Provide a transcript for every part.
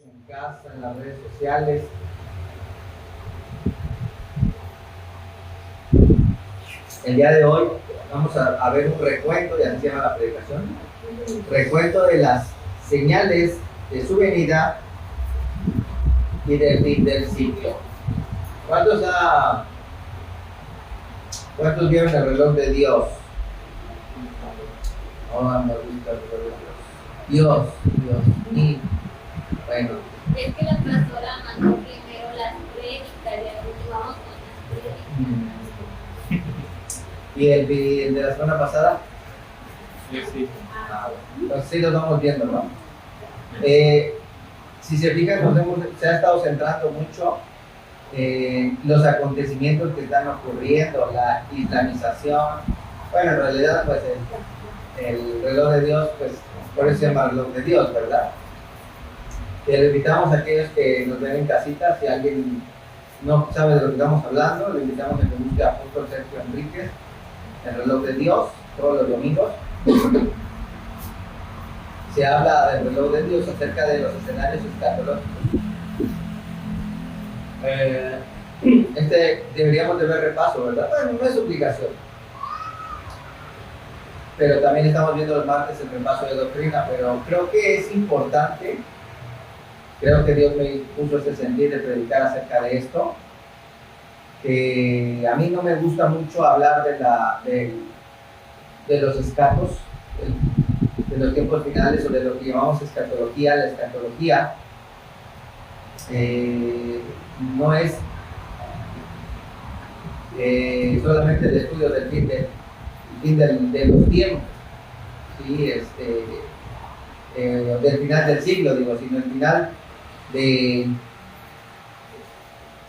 En casa, en las redes sociales. El día de hoy vamos a ver un recuento, y así se llama la predicación, recuento de las señales de su venida y del fin del siglo. ¿Cuántos vieron el reloj de Dios? Oh, no he visto el reloj de Dios. Y bueno. Es que la pastora mandó primero las prédicas y ahora vamos con las prédicas. ¿Y el de la semana pasada? Sí. Pues sí, los vamos viendo, ¿no? Si se fijan, se ha estado centrando mucho en los acontecimientos que están ocurriendo, la islamización. Bueno, en realidad, pues el reloj de Dios, pues por eso se llama reloj de Dios, ¿verdad? Le invitamos a aquellos que nos ven en casita, si alguien no sabe de lo que estamos hablando, le invitamos a que busque a Apóstol Sergio Enríquez, el reloj de Dios, todos los domingos. Se habla del reloj de Dios acerca de los escenarios escatológicos. Deberíamos de ver repaso, ¿verdad? Bueno, no es obligación. Pero también estamos viendo el martes el repaso de doctrina, pero creo que es importante, creo que Dios me puso ese sentir de predicar acerca de esto, que a mí no me gusta mucho hablar de los escatos, de los tiempos finales o de lo que llamamos escatología. La escatología no es solamente el estudio del fin de los tiempos, ¿sí? Del final del siglo, digo,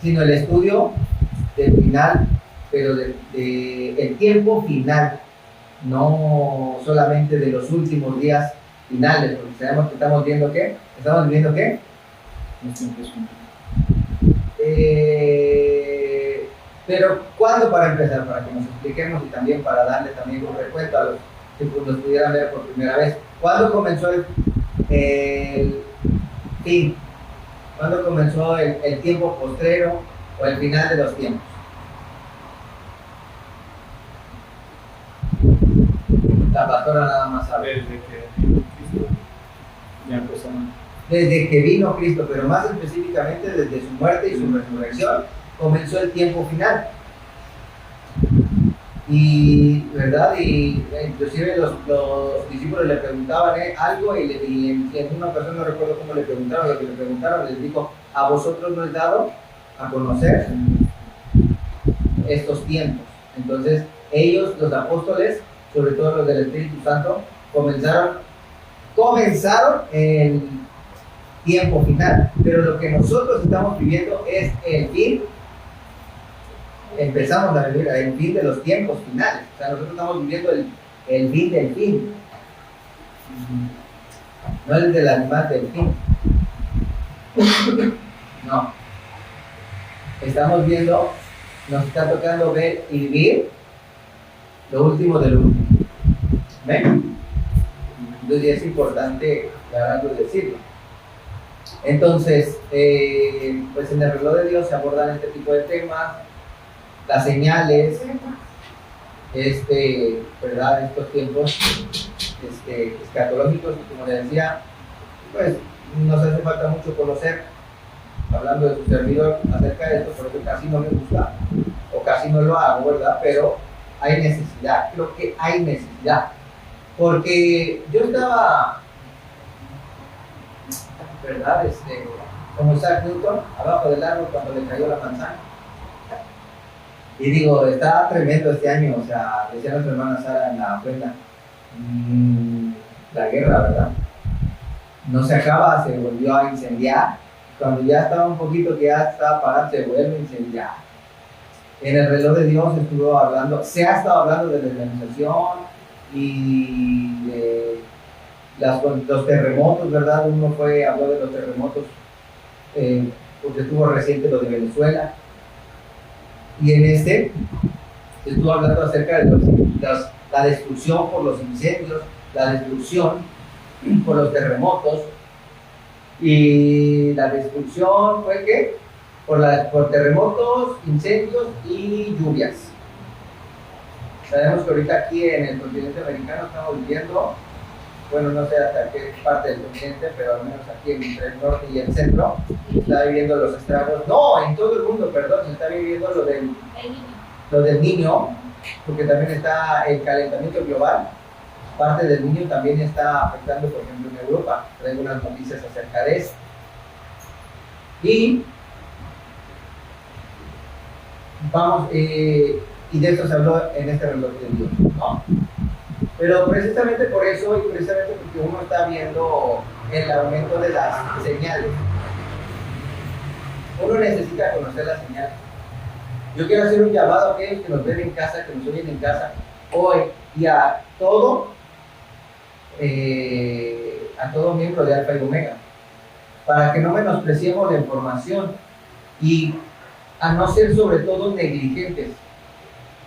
sino el estudio del final, pero el tiempo final, no solamente de los últimos días finales, porque sabemos que estamos viviendo ¿qué? Pero ¿cuándo, para empezar? Para que nos expliquemos y también para darle también un recuento a los que nos pudieran ver por primera vez. ¿Cuándo comenzó el fin? ¿Cuándo comenzó el tiempo postrero o el final de los tiempos? La pastora nada más sabe. Desde que Cristo ya empezó. Desde que vino Cristo, pero más específicamente desde su muerte y su resurrección, comenzó el tiempo final. Y, ¿verdad? Y inclusive los discípulos le preguntaban algo y en una ocasión, no recuerdo cómo le preguntaron, lo que le preguntaron, les dijo: a vosotros no es dado a conocer estos tiempos. Entonces ellos, los apóstoles, sobre todo los del Espíritu Santo, comenzaron el tiempo final, pero lo que nosotros estamos viviendo es el fin. Empezamos a vivir el fin de los tiempos finales, o sea, nosotros estamos viviendo el fin del fin, no el del animal del fin, no, estamos viendo, nos está tocando ver y vivir lo último del último. ¿Ven? Entonces es importante, la verdad, decirlo. Entonces, pues en el reloj de Dios se abordan este tipo de temas, las señales, ¿verdad? Estos tiempos escatológicos, como les decía, pues nos hace falta mucho conocer, hablando de su servidor, acerca de esto, porque casi no me gusta, o casi no lo hago, ¿verdad? Pero hay necesidad, creo que hay necesidad, porque yo estaba, ¿verdad? Como Isaac Newton, abajo del árbol cuando le cayó la manzana. Y digo, está tremendo este año, o sea, decía nuestra hermana Sara en la ofrenda, la guerra, ¿verdad? No se acaba, se volvió a incendiar. Cuando ya estaba un poquito que ya estaba apagado, se vuelve a incendiar. En el reloj de Dios se ha estado hablando de la islamización y de los terremotos, ¿verdad? Habló de los terremotos, porque estuvo reciente lo de Venezuela. Y en se estuvo hablando acerca de la destrucción por los incendios, la destrucción por los terremotos, Y la destrucción fue ¿qué? Por terremotos, incendios y lluvias. Sabemos que ahorita aquí en el continente americano estamos viviendo, bueno, no sé hasta qué parte del continente, pero al menos aquí entre el norte y el centro, se está viviendo los estragos. No, en todo el mundo, perdón, se está viviendo lo del niño, porque también está el calentamiento global. Parte del niño también está afectando, por ejemplo, en Europa. Traigo unas noticias acerca de eso. Y vamos, y de eso se habló en este reloj de Dios, ¿no? Pero precisamente por eso, y precisamente porque uno está viendo el aumento de las señales, uno necesita conocer las señales. Yo quiero hacer un llamado a aquellos que nos ven en casa, que nos oyen en casa, hoy, y a todo miembro de Alfa y Omega, para que no menospreciemos la información y a no ser sobre todo negligentes.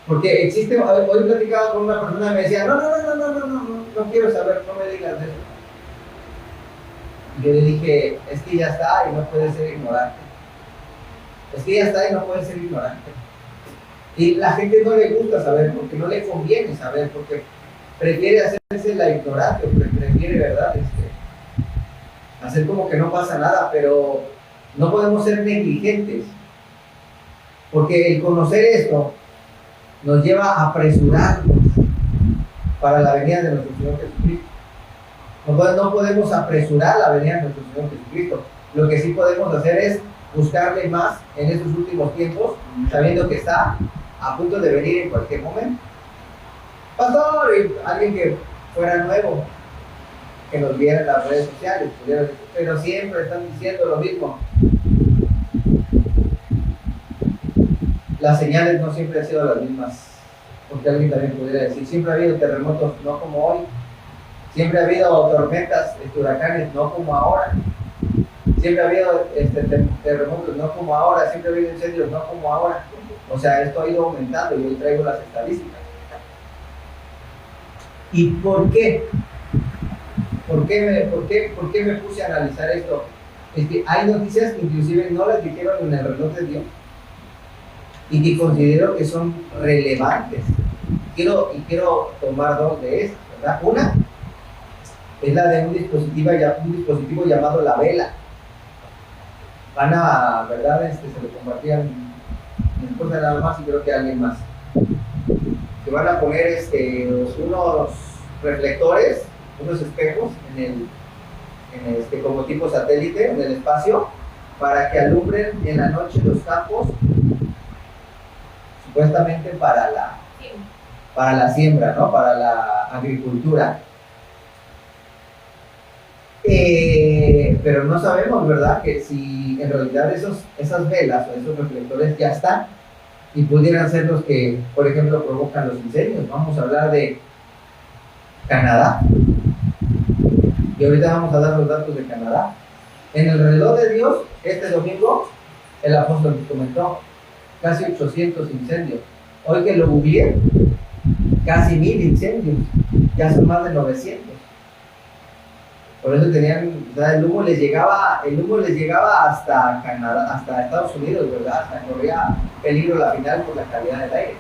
Porque existe, hoy platicaba con una persona y me decía, no quiero saber, no me digas de eso. Y yo le dije, es que ya está y no puedes ser ignorante. Es que ya está y no puedes ser ignorante. Y la gente no le gusta saber, porque no le conviene saber, porque prefiere hacerse la ignorante, prefiere, ¿verdad? Hacer como que no pasa nada, pero no podemos ser negligentes. Porque el conocer esto nos lleva a apresurarnos para la venida de nuestro Señor Jesucristo. No podemos apresurar la venida de nuestro Señor Jesucristo. Lo que sí podemos hacer es buscarle más en estos últimos tiempos, sabiendo que está a punto de venir en cualquier momento. Pastor, alguien que fuera nuevo, que nos viera en las redes sociales, pero siempre están diciendo lo mismo. Las señales no siempre han sido las mismas, porque alguien también pudiera decir, siempre ha habido terremotos, no como hoy, siempre ha habido tormentas, huracanes, no como ahora, siempre ha habido terremotos, no como ahora, siempre ha habido incendios, no como ahora. O sea, esto ha ido aumentando y hoy traigo las estadísticas. ¿Y por qué? ¿Por qué me puse a analizar esto? Es que hay noticias que inclusive no las dijeron en el reloj de Dios y que considero que son relevantes. Quiero tomar dos de estas, ¿verdad? Una es la de un dispositivo llamado la vela. Van a, ¿verdad? Se lo compartían mi esposa nada más y creo que alguien más. Que van a poner unos reflectores, unos espejos como tipo satélite en el espacio para que alumbren en la noche los campos, supuestamente para la siembra, ¿no? Para la agricultura. Pero no sabemos, ¿verdad? Que si en realidad esas velas o esos reflectores ya están y pudieran ser los que, por ejemplo, provocan los incendios. Vamos a hablar de Canadá. Y ahorita vamos a dar los datos de Canadá. En el reloj de Dios, este domingo, el apóstol comentó casi 800 incendios. Hoy que lo googleé, casi 1000 incendios. Ya son más de 900. Por eso tenían, o sea, el humo les llegaba hasta Canadá, hasta Estados Unidos, ¿verdad? Hasta corría peligro la final por la calidad del aire.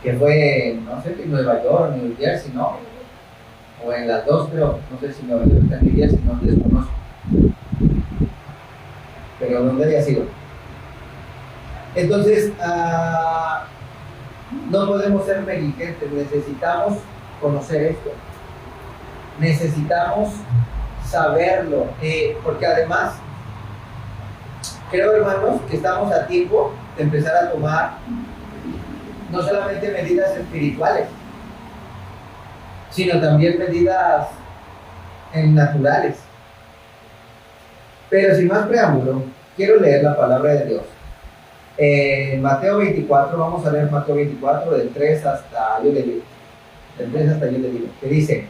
Que fue, no sé, en Nueva York, New Jersey, ¿no? O en las dos, creo, no sé si Nueva York está en New Jersey, no desconozco. Pero ¿dónde haya sido? Entonces, no podemos ser negligentes, necesitamos conocer esto, necesitamos saberlo, porque además, creo, hermanos, que estamos a tiempo de empezar a tomar no solamente medidas espirituales, sino también medidas naturales. Pero sin más preámbulo, quiero leer la palabra de Dios. Mateo 24, vamos a leer Mateo 24 del 3 hasta yo le digo, que dice: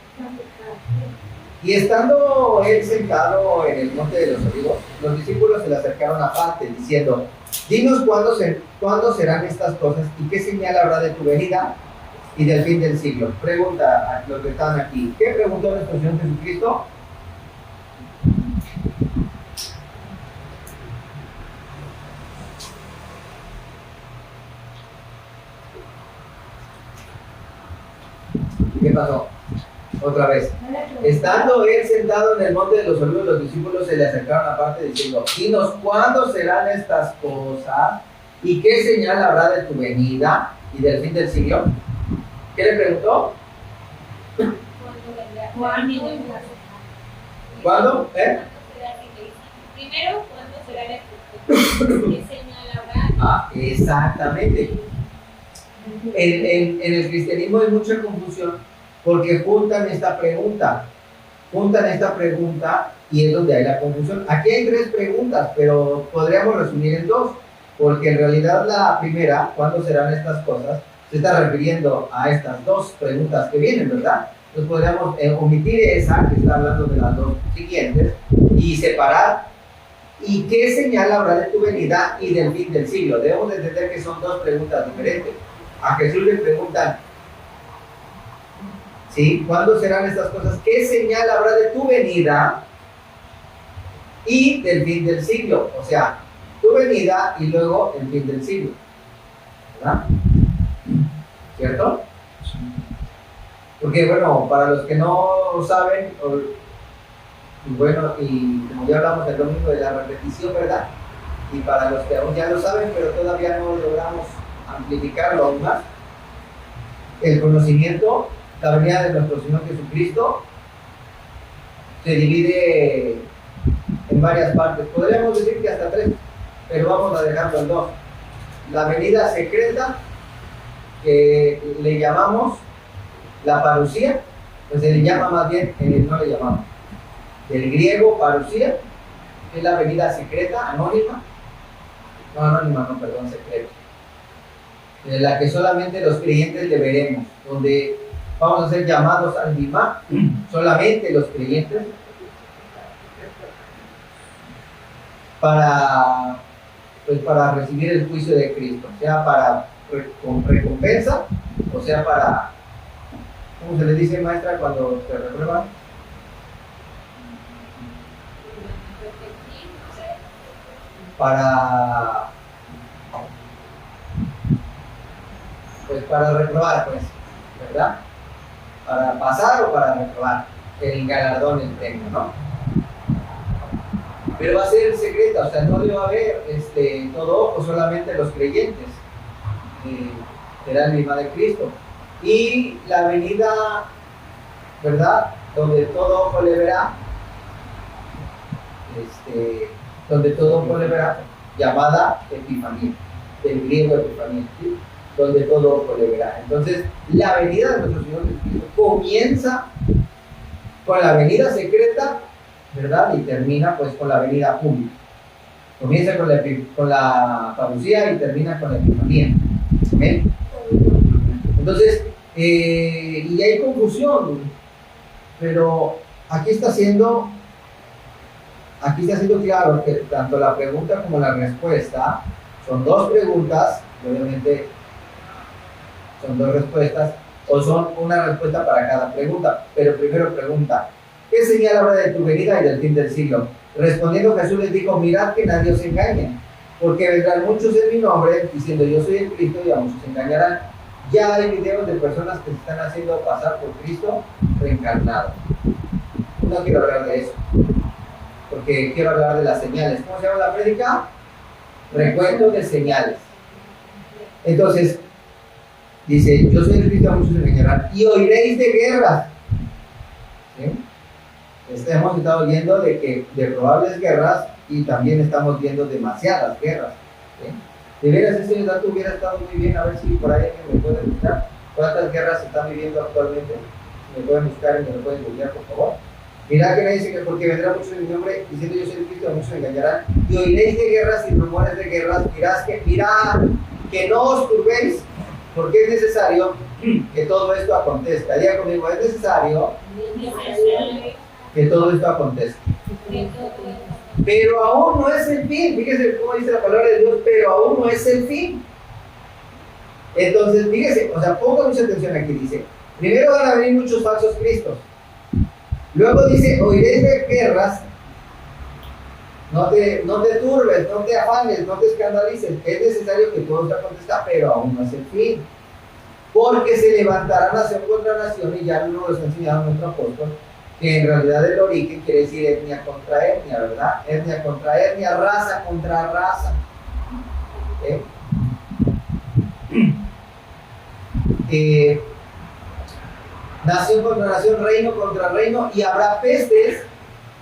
y estando él sentado en el monte de los olivos, los discípulos se le acercaron aparte, diciendo: dinos cuándo serán estas cosas y qué señal habrá de tu venida y del fin del siglo. Pregunta a los que están aquí. ¿Qué preguntó nuestro Señor Jesucristo? ¿Qué pasó? Otra vez. Estando él sentado en el monte de los olivos, los discípulos se le acercaron aparte diciendo: dinos, ¿cuándo serán estas cosas? ¿Y qué señal habrá de tu venida y del fin del siglo? ¿Qué le preguntó? ¿Cuándo? Primero, ¿cuándo será el futuro? ¿Qué señal habrá? Exactamente. En el cristianismo hay mucha confusión porque juntan esta pregunta y es donde hay la confusión. Aquí hay 3 preguntas, pero podríamos resumir en 2, porque en realidad la primera, ¿cuándo serán estas cosas?, se está refiriendo a estas 2 preguntas que vienen, ¿verdad? Entonces podríamos omitir esa que está hablando de las 2 siguientes y separar. ¿Y qué señal habrá de tu venida y del fin del siglo? Debemos de entender que son 2 preguntas diferentes. A Jesús le preguntan, ¿sí?, ¿cuándo serán estas cosas? ¿Qué señal habrá de tu venida y del fin del siglo? O sea, tu venida y luego el fin del siglo, ¿verdad? ¿Cierto? Porque, bueno, para los que no saben, y bueno, y como ya hablamos el domingo de la repetición, ¿verdad? Y para los que aún ya lo saben, pero todavía no logramos amplificarlo aún más, el conocimiento, la venida de nuestro Señor Jesucristo, se divide en varias partes. Podríamos decir que hasta 3, pero vamos a dejarlo en 2. La venida secreta, que le llamamos la parusía, pues se le llama más bien, no le llamamos, del griego parusía, que es la venida secreta, anónima, secreta, en la que solamente los creyentes le veremos, donde vamos a ser llamados al Bimá, solamente los creyentes, para recibir el juicio de Cristo, sea para con recompensa, o sea para, ¿cómo se le dice, maestra, cuando te reprueban? Para reprobar, pues, ¿verdad? Para pasar o para reprobar, el galardón, el premio, ¿no? Pero va a ser secreta, o sea, no le va a ver todo ojo, solamente los creyentes será el mismo de Cristo. Y la venida, ¿verdad?, donde todo ojo le verá, llamada Epifanía, del griego Epifanía, ¿sí?, donde todo ojo le verá. Entonces, la venida de nuestro Señor Jesucristo comienza con la venida secreta, ¿verdad?, y termina pues con la venida pública. Comienza con la parucía y termina con la Epifanía. ¿Amén? Entonces, y hay confusión, pero aquí está siendo claro que tanto la pregunta como la respuesta son 2 preguntas, y obviamente son 2 respuestas, o son una respuesta para cada pregunta. Pero primero pregunta: ¿qué señal habrá de tu venida y del fin del siglo? Respondiendo Jesús les dijo: mirad que nadie os engañe, porque vendrán muchos en mi nombre diciendo yo soy el Cristo, y a muchos se engañarán. Ya hay videos de personas que se están haciendo pasar por Cristo reencarnado. No quiero hablar de eso, porque quiero hablar de las señales. ¿Cómo se llama la prédica? Recuento de señales. Entonces, dice: yo soy el Cristo, a muchos se engañarán, y oiréis de guerras. ¿Sí? Hemos estado oyendo de probables guerras, y también estamos viendo demasiadas guerras. ¿Sí? De veras, ese dato hubiera estado muy bien, a ver si por ahí alguien me puede buscar cuántas guerras se están viviendo actualmente. Si me pueden buscar y me lo pueden buscar, por favor. Mirad que me dice que porque vendrá mucho en mi nombre diciendo yo soy el Cristo, a muchos se engañarán, y oiréis de guerras y rumores de guerras. Mirad que no os turbéis, porque es necesario que todo esto acontezca. Diga conmigo: es necesario que todo esto acontezca. Pero aún no es el fin. Fíjese cómo dice la palabra de Dios: pero aún no es el fin. Entonces, fíjese, o sea, ponga mucha atención aquí, dice, primero van a venir muchos falsos cristos. Luego dice, oiréis de guerras, no te turbes, no te afanes, no te escandalices, es necesario que todo se acontezca, pero aún no es el fin. Porque se levantará nación contra nación, y ya nos ha enseñado nuestro apóstol, que en realidad el origen quiere decir etnia contra etnia, ¿verdad? Etnia contra etnia, raza contra raza. Nación contra nación, reino contra reino, y habrá pestes,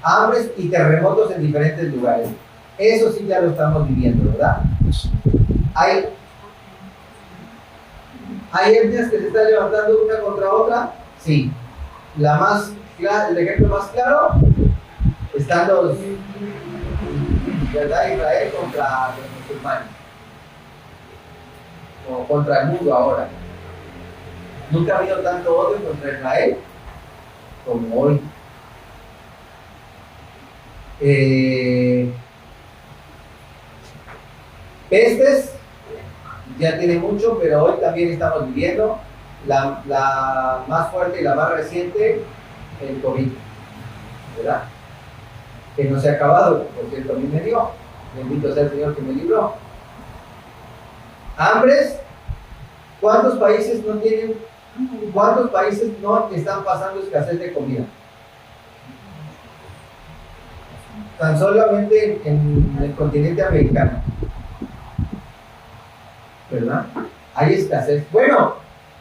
hambres y terremotos en diferentes lugares. Eso sí ya lo estamos viviendo, ¿verdad? Hay etnias que se están levantando una contra otra, sí. El ejemplo más claro están los, ¿verdad? Israel contra los musulmanes, o contra el mundo ahora. Nunca ha habido tanto odio contra Israel como hoy. Pestes ya tiene mucho, pero hoy también estamos viviendo la más fuerte y la más reciente, el COVID, ¿verdad? Que no se ha acabado, por cierto, a mí me dio. Bendito sea el Señor que me libró. Hambres, ¿cuántos países no están pasando escasez de comida? Tan solamente en el continente americano, ¿verdad? Hay escasez. Bueno,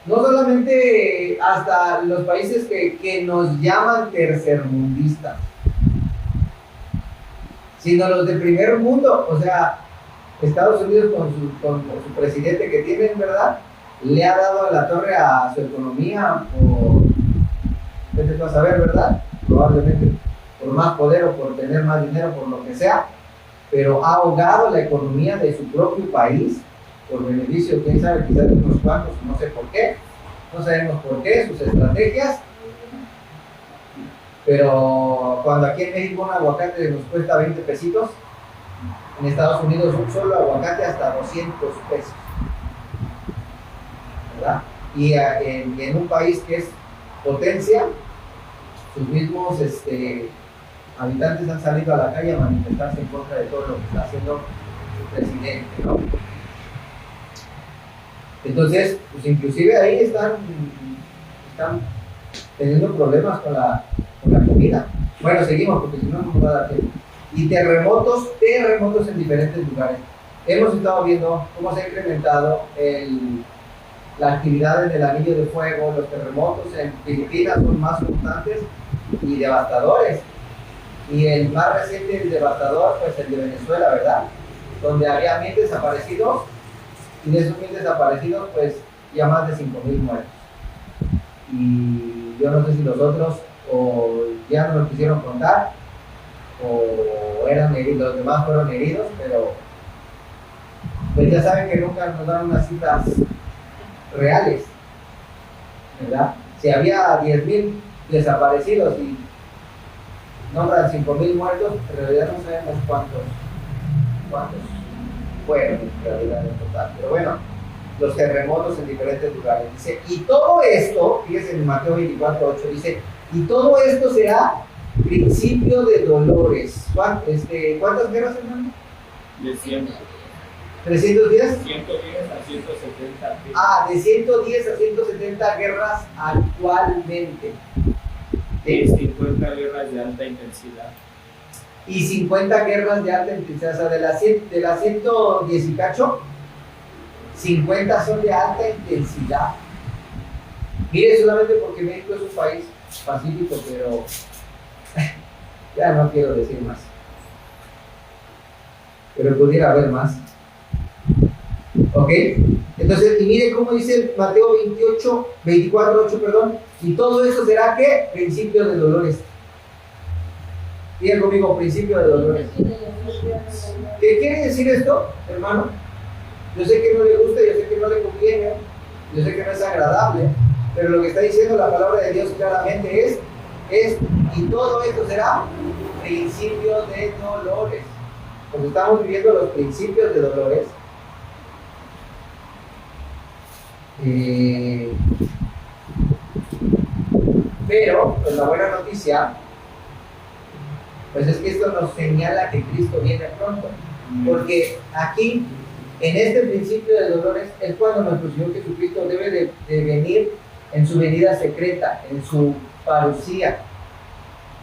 no solamente hasta los países que nos llaman tercermundistas, sino los del primer mundo. O sea, Estados Unidos con su presidente que tienen, ¿verdad? Le ha dado la torre a su economía por, vete tú a saber, ¿verdad? Probablemente por más poder o por tener más dinero, por lo que sea, pero ha ahogado la economía de su propio país por beneficio, quién sabe, quizás de unos cuantos, no sé por qué, no sabemos por qué, sus estrategias, pero cuando aquí en México un aguacate nos cuesta 20 pesitos, en Estados Unidos un solo aguacate hasta 200 pesos, ¿verdad? Y en un país que es potencia, sus mismos habitantes han salido a la calle a manifestarse en contra de todo lo que está haciendo su presidente, ¿no? Entonces, pues inclusive ahí están teniendo problemas con la comida. Bueno, seguimos porque si no nos va a dar tiempo. Y terremotos en diferentes lugares. Hemos estado viendo cómo se ha incrementado la actividad en el anillo de fuego. Los terremotos en Filipinas son más constantes y devastadores. Y el más reciente y devastador, pues el de Venezuela, ¿verdad? Donde había 1000 desaparecidos, y de esos 1000 desaparecidos, pues ya más de 5000 muertos. Y yo no sé si los otros o ya no los quisieron contar, o eran heridos, los demás fueron heridos, pero pues ya saben que nunca nos dan unas cifras reales, ¿verdad? Si había 10,000 desaparecidos y nombran 5,000 muertos, en realidad no sabemos cuántos fueron en realidad en total. Pero bueno, los terremotos en diferentes lugares. Dice, y todo esto, fíjense en Mateo 24:8, dice, y todo esto será principio de dolores. ¿Cuántas guerras, hermano? De 100. 310. 110 a 170. De 110 a 170 guerras actualmente. Y 50 guerras de alta intensidad. Y 50 guerras de alta intensidad. O sea, de las 110 y cacho, 50 son de alta intensidad. Mire, solamente porque México es un país pacífico, pero ya no quiero decir más. Pero pudiera haber más. ¿Ok? Entonces, y mire cómo dice Mateo 24:8, perdón. Y todo eso será, ¿qué? Principio de dolores. Diga conmigo, principio de dolores. ¿Qué quiere decir esto, hermano? Yo sé que no le gusta, yo sé que no le conviene, yo sé que no es agradable, pero lo que está diciendo la palabra de Dios claramente es y todo esto será principio de dolores. Porque estamos viviendo los principios de dolores. Pero, pues la buena noticia, pues es que esto nos señala que Cristo viene pronto. Porque aquí, en este principio de dolores, es cuando nuestro Señor Jesucristo debe de venir en su venida secreta, en su parucía.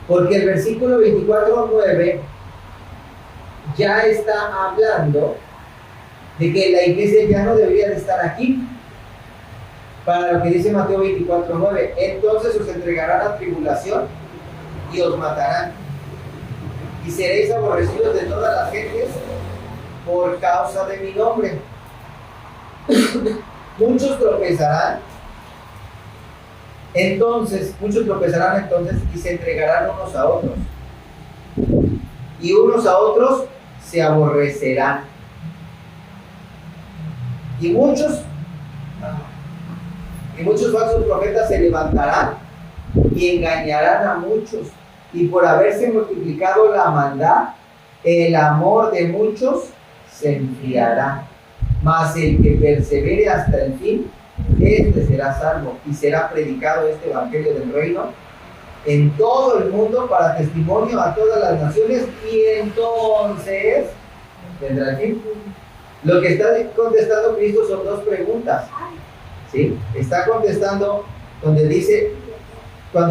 Porque el versículo 24:9 ya está hablando de que la iglesia ya no debería de estar aquí. Para lo que dice Mateo 24:9, entonces os entregarán a tribulación y os matarán. Y seréis aborrecidos de todas las gentes por causa de mi nombre. Muchos tropezarán entonces y se entregarán unos a otros. Y unos a otros se aborrecerán. Y muchos falsos profetas se levantarán y engañarán a muchos. Y por haberse multiplicado la maldad, el amor de muchos se enfriará. Mas el que persevere hasta el fin, este será salvo. Y será predicado este evangelio del reino en todo el mundo para testimonio a todas las naciones, y entonces vendrá el fin. Lo que está contestando Cristo son dos preguntas. ¿Sí? Está contestando cuando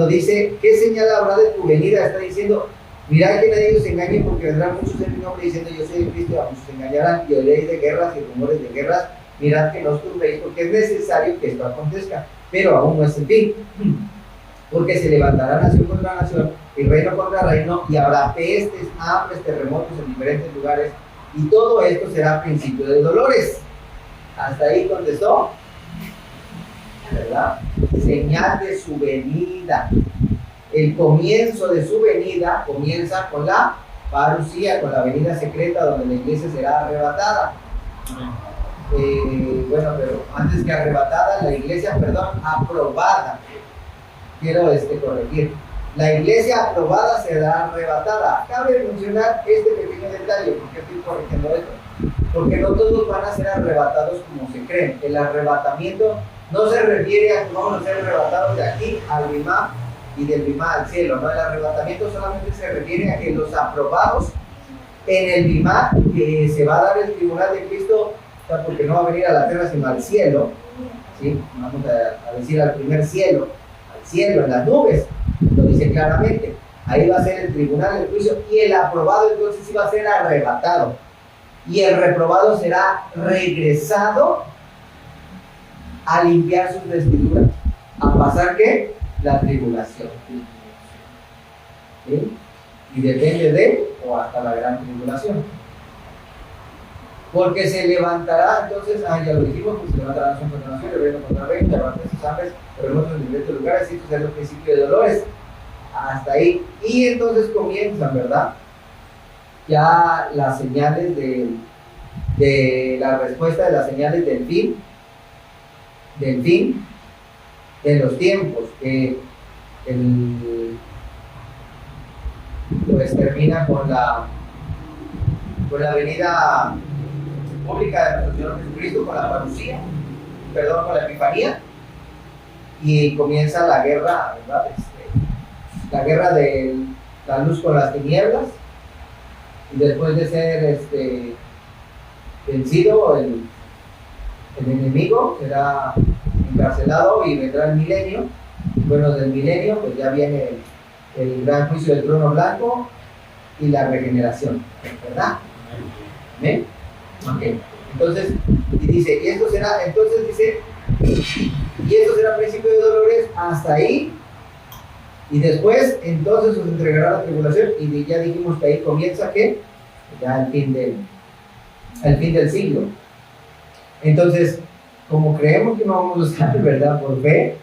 dice, ¿qué señal habrá de tu venida? Está diciendo, mirad que nadie os engañe, porque vendrán muchos en mi nombre diciendo, yo soy el Cristo, y a muchos engañarán, y oiréis de guerras y rumores de guerras. Mirad que no os turbéis, porque es necesario que esto acontezca, pero aún no es el fin. Porque se levantará nación contra nación y reino contra reino, y habrá pestes, hambres, terremotos en diferentes lugares, y todo esto será principio de dolores. Hasta ahí contestó, ¿verdad? Señal de su venida. El comienzo de su venida comienza con la parucía, con la venida secreta, donde la iglesia será arrebatada. Bueno, pero antes que arrebatada, la iglesia, aprobada. Quiero corregir. La iglesia aprobada será arrebatada. Cabe mencionar este pequeño detalle, porque estoy corrigiendo esto. Porque no todos van a ser arrebatados como se creen. El arrebatamiento no se refiere a que vamos a ser arrebatados de aquí al Bimá y del Bimá al cielo, ¿no? El arrebatamiento solamente se refiere a que los aprobados en el Bimá, que se va a dar el tribunal de Cristo, porque no va a venir a la tierra sino al cielo, ¿sí? Vamos a decir al primer cielo, al cielo, en las nubes, lo dice claramente. Ahí va a ser el tribunal del juicio, y el aprobado entonces sí va a ser arrebatado, y el reprobado será regresado a limpiar sus vestiduras, a pasar ¿qué? La tribulación. ¿Sí? Y depende de o hasta la gran tribulación. Porque se levantará entonces, ya lo dijimos, pues se levantará nación contra nación, el reino contra reino, y habrá pestes, hambres, terremotos en diferentes lugares, y esto será el principio de dolores. Hasta ahí. Y entonces comienzan, ¿verdad? Ya las señales de la respuesta de las señales del fin de los tiempos, que pues termina con la venida pública de nuestro Señor Jesucristo, con la parucía, con la epifanía, y comienza la guerra, ¿verdad? La guerra de la luz con las tinieblas, y después de ser vencido el enemigo será encarcelado y vendrá el milenio. Bueno, del milenio pues ya viene el gran juicio del trono blanco y la regeneración, ¿verdad? ¿Amén? Ok. Entonces, y dice, y esto será principio de dolores hasta ahí, y después entonces os entregará la tribulación, y ya dijimos que ahí comienza ¿qué? Ya el fin del siglo. Entonces, como creemos que no vamos a estar, ¿verdad? Por fe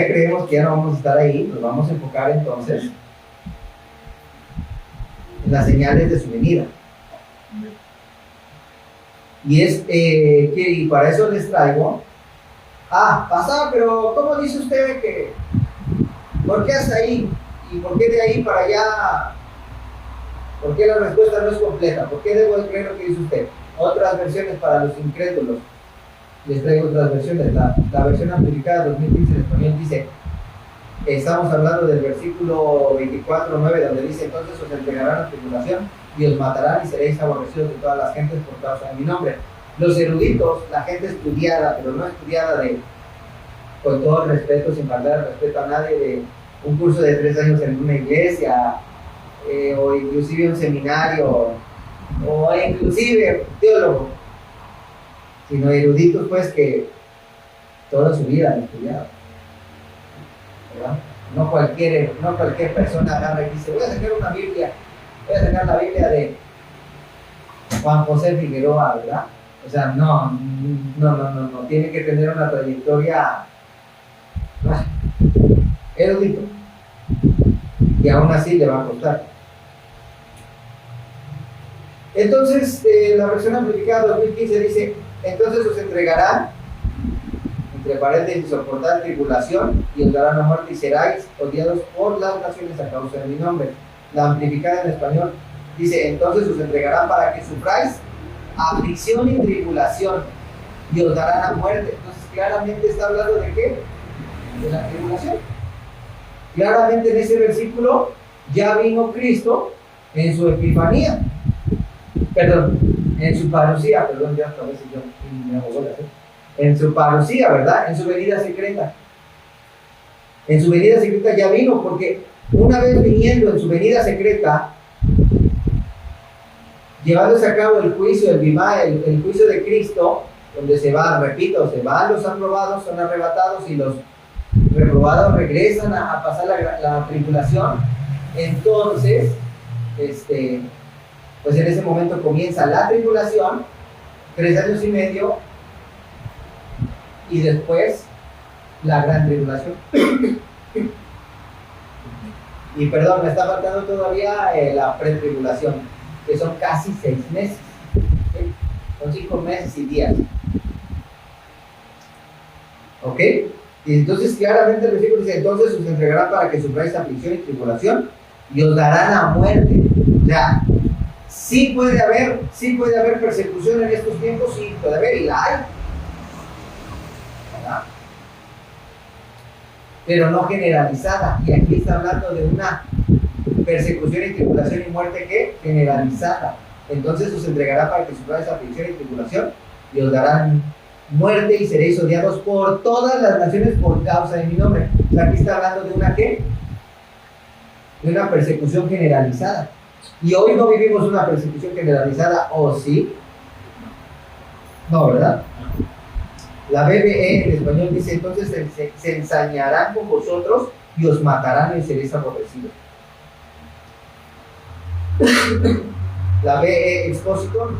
creemos que ya no vamos a estar ahí, nos vamos a enfocar entonces en las señales de su venida. Y para eso les traigo, pasaba, pero ¿cómo dice usted que, por qué hasta ahí? ¿Y por qué de ahí para allá? ¿Por qué la respuesta no es completa? ¿Por qué debo creer lo que dice usted? Otras versiones para los incrédulos. Les traigo otras versiones. La versión amplificada 2015 en español dice, estamos hablando del versículo 24:9, donde dice, entonces os entregarán a tribulación y os matarán y seréis aborrecidos de todas las gentes por causa de mi nombre. Los eruditos, la gente estudiada, pero no estudiada con todo el respeto, sin faltar el respeto a nadie, de un curso de 3 años en una iglesia, o inclusive un seminario, o inclusive teólogo, sino eruditos pues que toda su vida han estudiado, ¿verdad? No cualquier persona agarra y dice, voy a sacar una Biblia, voy a sacar la Biblia de Juan José Figueroa, ¿verdad? O sea, no, tiene que tener una trayectoria erudito, y aún así le va a costar. Entonces, la versión amplificada 2015 dice, entonces os entregarán, entre paréntesis, soportar tribulación, y os darán la muerte y seráis odiados por las naciones a causa de mi nombre. La amplificada en español dice, entonces os entregarán para que sufráis aflicción y tribulación, y os darán la muerte. Entonces, claramente está hablando de ¿qué? De la tribulación. Claramente en ese versículo ya vino Cristo en su epifanía, en su parucía, ya otra vez yo me hago bolas, en su parucía, ¿verdad? En su venida secreta. En su venida secreta ya vino, porque una vez viniendo en su venida secreta, llevándose a cabo el juicio, el juicio de Cristo, donde se van los aprobados, son arrebatados, y los reprobados regresan a pasar la tribulación. Entonces, pues en ese momento comienza la tribulación, 3 años y medio, y después la gran tribulación. Y perdón, me está faltando todavía la pretribulación, que son casi 6 meses, ¿sí? Son 5 meses y días. ¿Ok? Y entonces claramente el versículo dice, entonces os entregarán para que sufráis aflicción y tribulación, y os darán la muerte. O sea, sí puede haber persecución en estos tiempos, sí puede haber, y la hay, ¿verdad? Pero no generalizada. Y aquí está hablando de una persecución y tribulación y muerte que generalizada. Entonces os entregará para que sufráis aflicción y tribulación, y os darán muerte y seréis odiados por todas las naciones por causa de mi nombre. O sea, aquí está hablando de una ¿qué? De una persecución generalizada. Y hoy no vivimos una persecución generalizada, ¿o sí? No, ¿verdad? La BBE en español dice, entonces se ensañarán con vosotros y os matarán y seréis aborrecidos. La BE Expositor,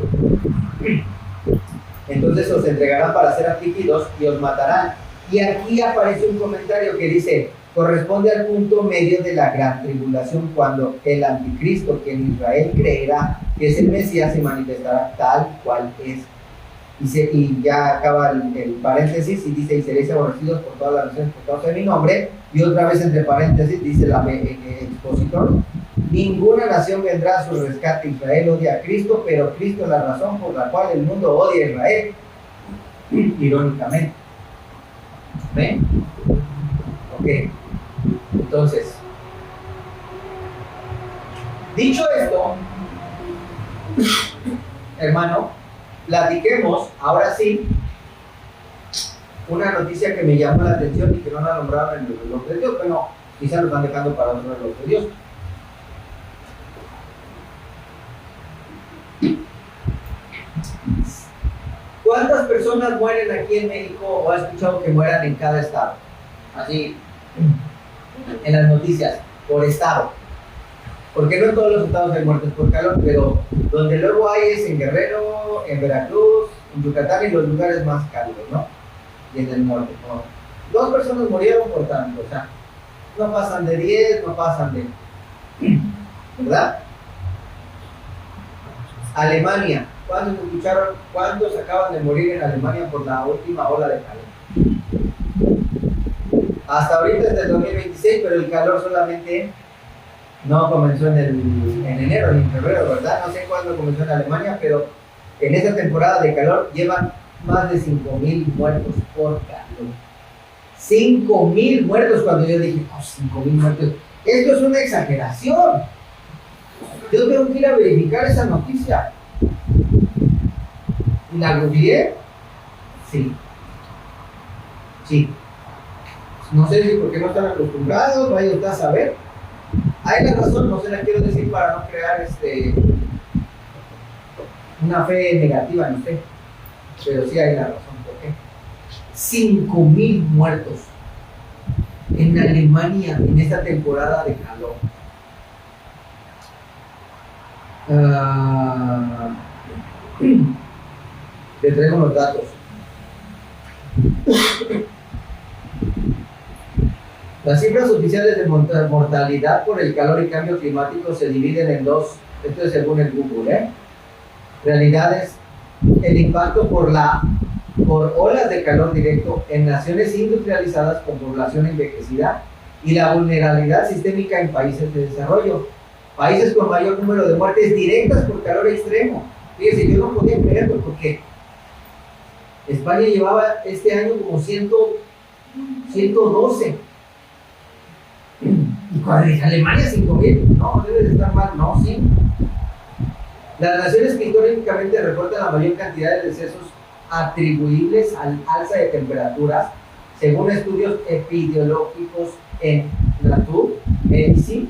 entonces os entregarán para ser afligidos y os matarán. Y aquí aparece un comentario que dice, corresponde al punto medio de la gran tribulación, cuando el anticristo, que en Israel creerá que es el Mesías, se manifestará tal cual es. Y ya acaba el paréntesis y dice, y seréis aborrecidos por todas las naciones por causa de mi nombre. Y otra vez entre paréntesis dice la Expositor, ninguna nación vendrá a su rescate. Israel odia a Cristo, pero Cristo es la razón por la cual el mundo odia a Israel. Irónicamente. ¿Ven? Ok. Entonces, dicho esto, hermano, platiquemos ahora sí una noticia que me llamó la atención y que no la nombraron en el reloj de Dios. Bueno, quizás lo están dejando para otro reloj de Dios. ¿Cuántas personas mueren aquí en México o has escuchado que mueran en cada estado? Así, en las noticias, por estado. Porque no en todos los estados hay muertes por calor, pero donde luego hay es en Guerrero, en Veracruz, en Yucatán y los lugares más cálidos, ¿no? Y en el norte, ¿no? 2 personas murieron por tanto, o sea, no pasan de 10, no pasan de... ¿verdad? Alemania, ¿cuántos escucharon? ¿Cuántos acaban de morir en Alemania por la última ola de calor? Hasta ahorita es del 2026, pero el calor solamente no comenzó en enero ni en febrero, ¿verdad? No sé cuándo comenzó en Alemania, pero en esta temporada de calor llevan más de 5,000 muertos por calor. 5,000 muertos, cuando yo dije, oh, 5,000 muertos. Esto es una exageración. Yo tengo que ir a verificar esa noticia. ¿Y la googleé? Sí. Sí. No sé si porque no están acostumbrados, vaya usted a saber. Hay la razón, no se la quiero decir para no crear una fe negativa en usted. Pero sí hay la razón. ¿Por qué? 5,000 muertos en Alemania en esta temporada de calor. Te traigo los datos. Las cifras oficiales de mortalidad por el calor y cambio climático se dividen en dos. Esto es según el Google, realidades: el impacto por olas de calor directo en naciones industrializadas con población envejecida y la vulnerabilidad sistémica en países de desarrollo. Países con mayor número de muertes directas por calor extremo. Fíjense, yo no podía creerlo porque España llevaba este año como 112. Y cuando dije Alemania 5,000, no, debe de estar mal, no, sí. Las naciones que históricamente reportan la mayor cantidad de decesos atribuibles al alza de temperaturas, según estudios epidemiológicos en Nature Medicine.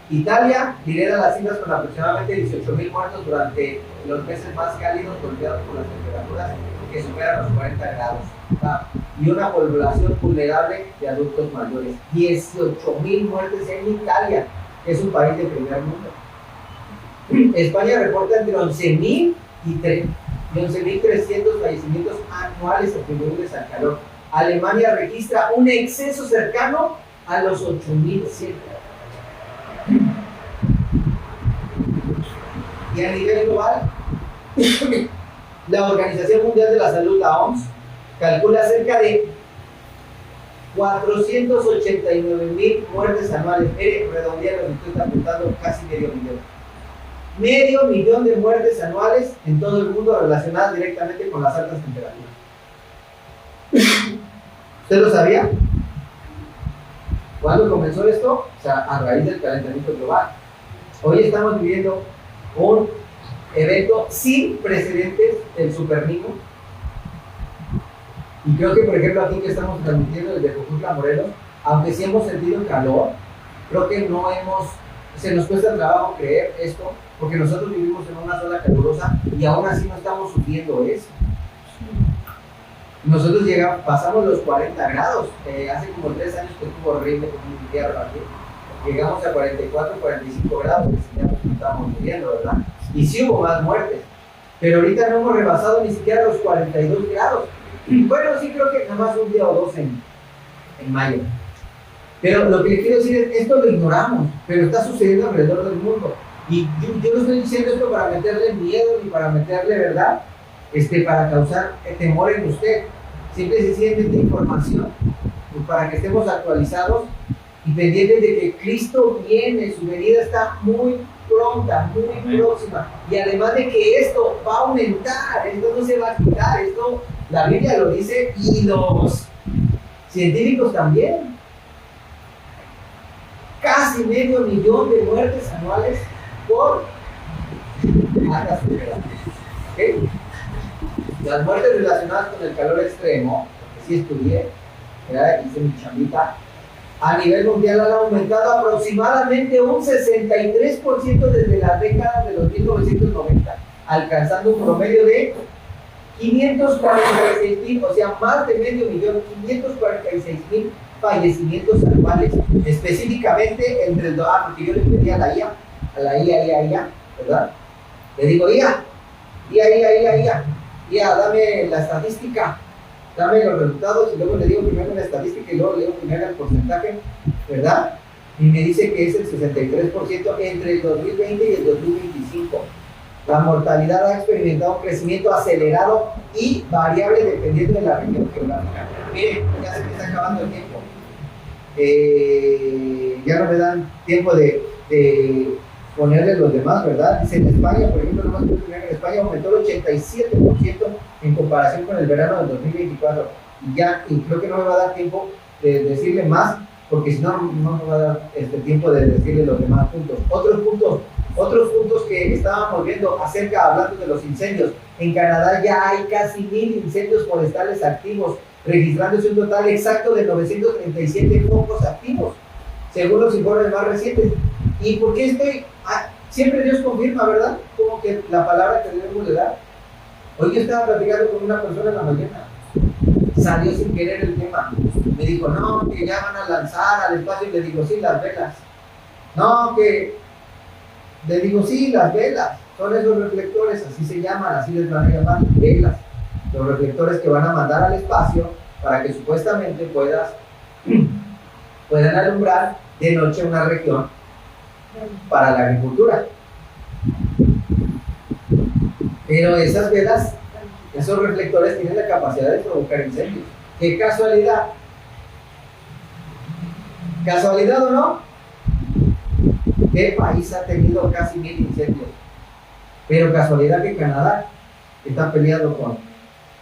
Italia lidera las cifras con aproximadamente 18,000 muertos durante los meses más cálidos, golpeados por las temperaturas que superan los 40 grados. Y una población vulnerable de adultos mayores. 18,000 muertes en Italia, que es un país de primer mundo. España reporta entre 11,000 y 11,300 fallecimientos anuales atribuibles al calor. Alemania registra un exceso cercano a los 8,100. Y a nivel global, la Organización Mundial de la Salud, la OMS, calcula cerca de 489,000 muertes anuales. Redondeando, lo estoy apuntando, casi medio millón. Medio millón de muertes anuales en todo el mundo relacionadas directamente con las altas temperaturas. ¿Usted lo sabía? ¿Cuándo comenzó esto? O sea, a raíz del calentamiento global. Hoy estamos viviendo un evento sin precedentes del Superniño. Y creo que, por ejemplo, aquí que estamos transmitiendo desde Cojutla, Morelos, aunque sí hemos sentido calor, creo que se nos cuesta trabajo creer esto, porque nosotros vivimos en una zona calurosa y aún así no estamos sufriendo eso. Nosotros pasamos los 40 grados, hace como 3 años que estuvo horrible con un invierno aquí. Llegamos a 44, 45 grados, ya nos estábamos muriendo, ¿verdad? Y sí hubo más muertes, pero ahorita no hemos rebasado ni siquiera los 42 grados. Bueno, sí creo que nada más un día o dos en mayo. Pero lo que les quiero decir es, esto lo ignoramos, pero está sucediendo alrededor del mundo. Y yo no estoy diciendo esto para meterle miedo ni para meterle, ¿verdad? Para causar temor en usted. Simple y sencillamente información, pues para que estemos actualizados y pendientes de que Cristo viene, su venida está muy pronta, muy próxima. Y además de que esto va a aumentar, esto no se va a quitar, esto la Biblia lo dice y los científicos también. Casi medio millón de muertes anuales por altas temperaturas. ¿Okay? Las muertes relacionadas con el calor extremo, que sí estudié, hice mi chambita, a nivel mundial han aumentado aproximadamente un 63% desde las décadas de los 1990, alcanzando un promedio de 546,000, o sea, más de medio millón, 546,000 fallecimientos anuales, específicamente entre el porque yo le pedí a la IA, ¿verdad? Le digo, IA, dame la estadística, dame los resultados, y luego le digo primero la estadística y luego le digo primero el porcentaje, ¿verdad? Y me dice que es el 63% entre el 2020 y el 2025. La mortalidad ha experimentado un crecimiento acelerado y variable dependiendo de la región geográfica. Miren, ya se me está acabando el tiempo. Ya no me dan tiempo de ponerle los demás, ¿verdad? Dice en España, por ejemplo, nomás quiero poner, en España aumentó el 87% en comparación con el verano del 2024. Y creo que no me va a dar tiempo de decirle más, porque si no, no me va a dar tiempo de decirle los demás puntos. Otros puntos que estábamos viendo hablando de los incendios. En Canadá ya hay casi 1000 incendios forestales activos, registrándose un total exacto de 937 focos activos, según los informes más recientes. ¿Y por qué siempre Dios confirma, ¿verdad? Como que la palabra que debemos de dar. Hoy yo estaba platicando con una persona en la mañana, salió sin querer el tema, me dijo, no, que ya van a lanzar al espacio, y le digo, sí, las velas. No, le digo, sí, las velas, son esos reflectores, así se llaman, así les van a llamar, velas. Los reflectores que van a mandar al espacio para que supuestamente puedan alumbrar de noche una región para la agricultura. Pero esas velas, esos reflectores tienen la capacidad de provocar incendios. ¡Qué casualidad! ¿Casualidad o no? ¿Qué país ha tenido casi 1000 incendios? Pero casualidad que Canadá está peleando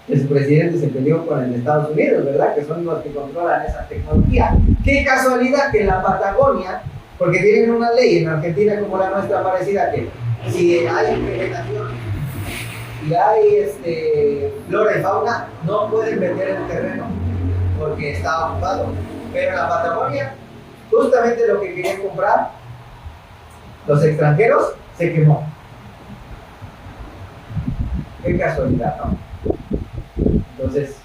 el presidente se peleó con el de Estados Unidos, ¿verdad? Que son los que controlan esa tecnología. ¡Qué casualidad que en la Patagonia, porque tienen una ley en Argentina como la nuestra parecida, que si hay vegetación y hay flora y fauna, no pueden meter el terreno porque está ocupado? Pero en la Patagonia, justamente lo que querían comprar los extranjeros se quemó. Qué casualidad, ¿no? Entonces,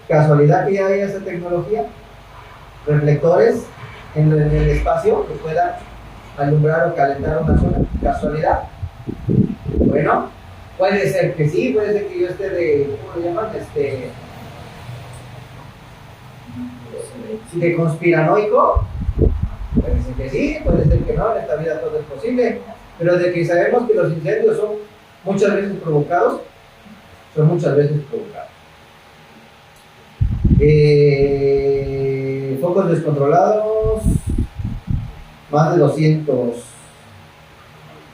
casualidad que ya haya esa tecnología, reflectores en el espacio que puedan alumbrar o calentar una zona. Casualidad. Bueno, puede ser que sí, puede ser que yo esté ¿cómo lo llaman? De conspiranoico. Puede ser que sí, puede ser que no, en esta vida todo es posible, pero de que sabemos que los incendios son muchas veces provocados. Focos descontrolados, más de 200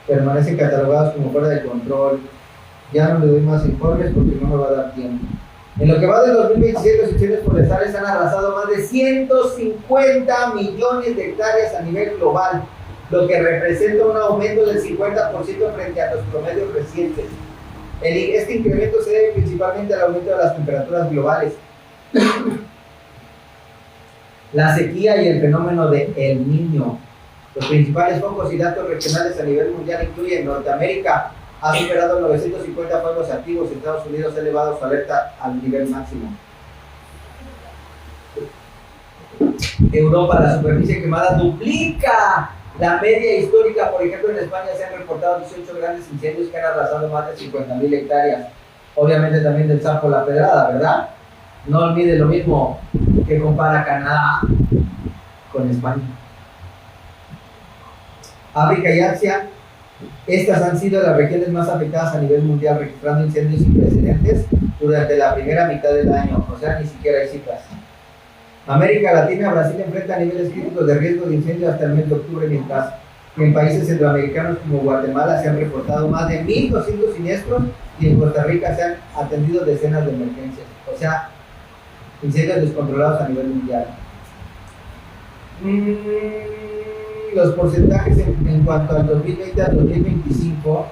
permanecen catalogados como fuera de control. Ya no le doy más informes porque no me va a dar tiempo. En lo que va del 2027, los incendios forestales han arrasado más de 150 millones de hectáreas a nivel global, lo que representa un aumento del 50% frente a los promedios recientes. Este incremento se debe principalmente al aumento de las temperaturas globales, la sequía y el fenómeno de El Niño. Los principales focos y datos regionales a nivel mundial incluyen Norteamérica, ha superado 950 fuegos activos, Estados Unidos ha elevado su alerta al nivel máximo. Europa, la superficie quemada duplica la media histórica. Por ejemplo, en España se han reportado 18 grandes incendios que han arrasado más de 50.000 hectáreas. Obviamente también del Sapo la Pedrada, ¿verdad? No olvide lo mismo que compara Canadá con España. África y Asia, estas han sido las regiones más afectadas a nivel mundial, registrando incendios sin precedentes durante la primera mitad del año. O sea, ni siquiera hay cifras. América Latina, Brasil enfrenta niveles críticos de riesgo de incendio hasta el mes de octubre, mientras que en países centroamericanos como Guatemala se han reportado más de 1.200 siniestros y en Costa Rica se han atendido decenas de emergencias. O sea, incendios descontrolados a nivel mundial. Los porcentajes en cuanto al 2020 al 2025,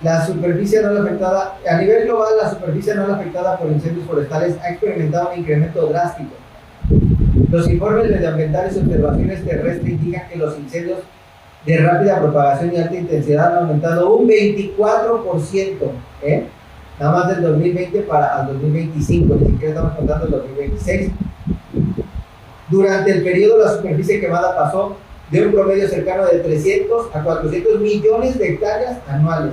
la superficie anual afectada, a nivel global, la superficie anual afectada por incendios forestales ha experimentado un incremento drástico. Los informes medioambientales y observaciones terrestres indican que los incendios de rápida propagación y alta intensidad han aumentado un 24%, nada más del 2020 para el 2025, ni siquiera estamos contando el 2026. Durante el periodo, la superficie quemada pasó de un promedio cercano de 300 a 400 millones de hectáreas anuales,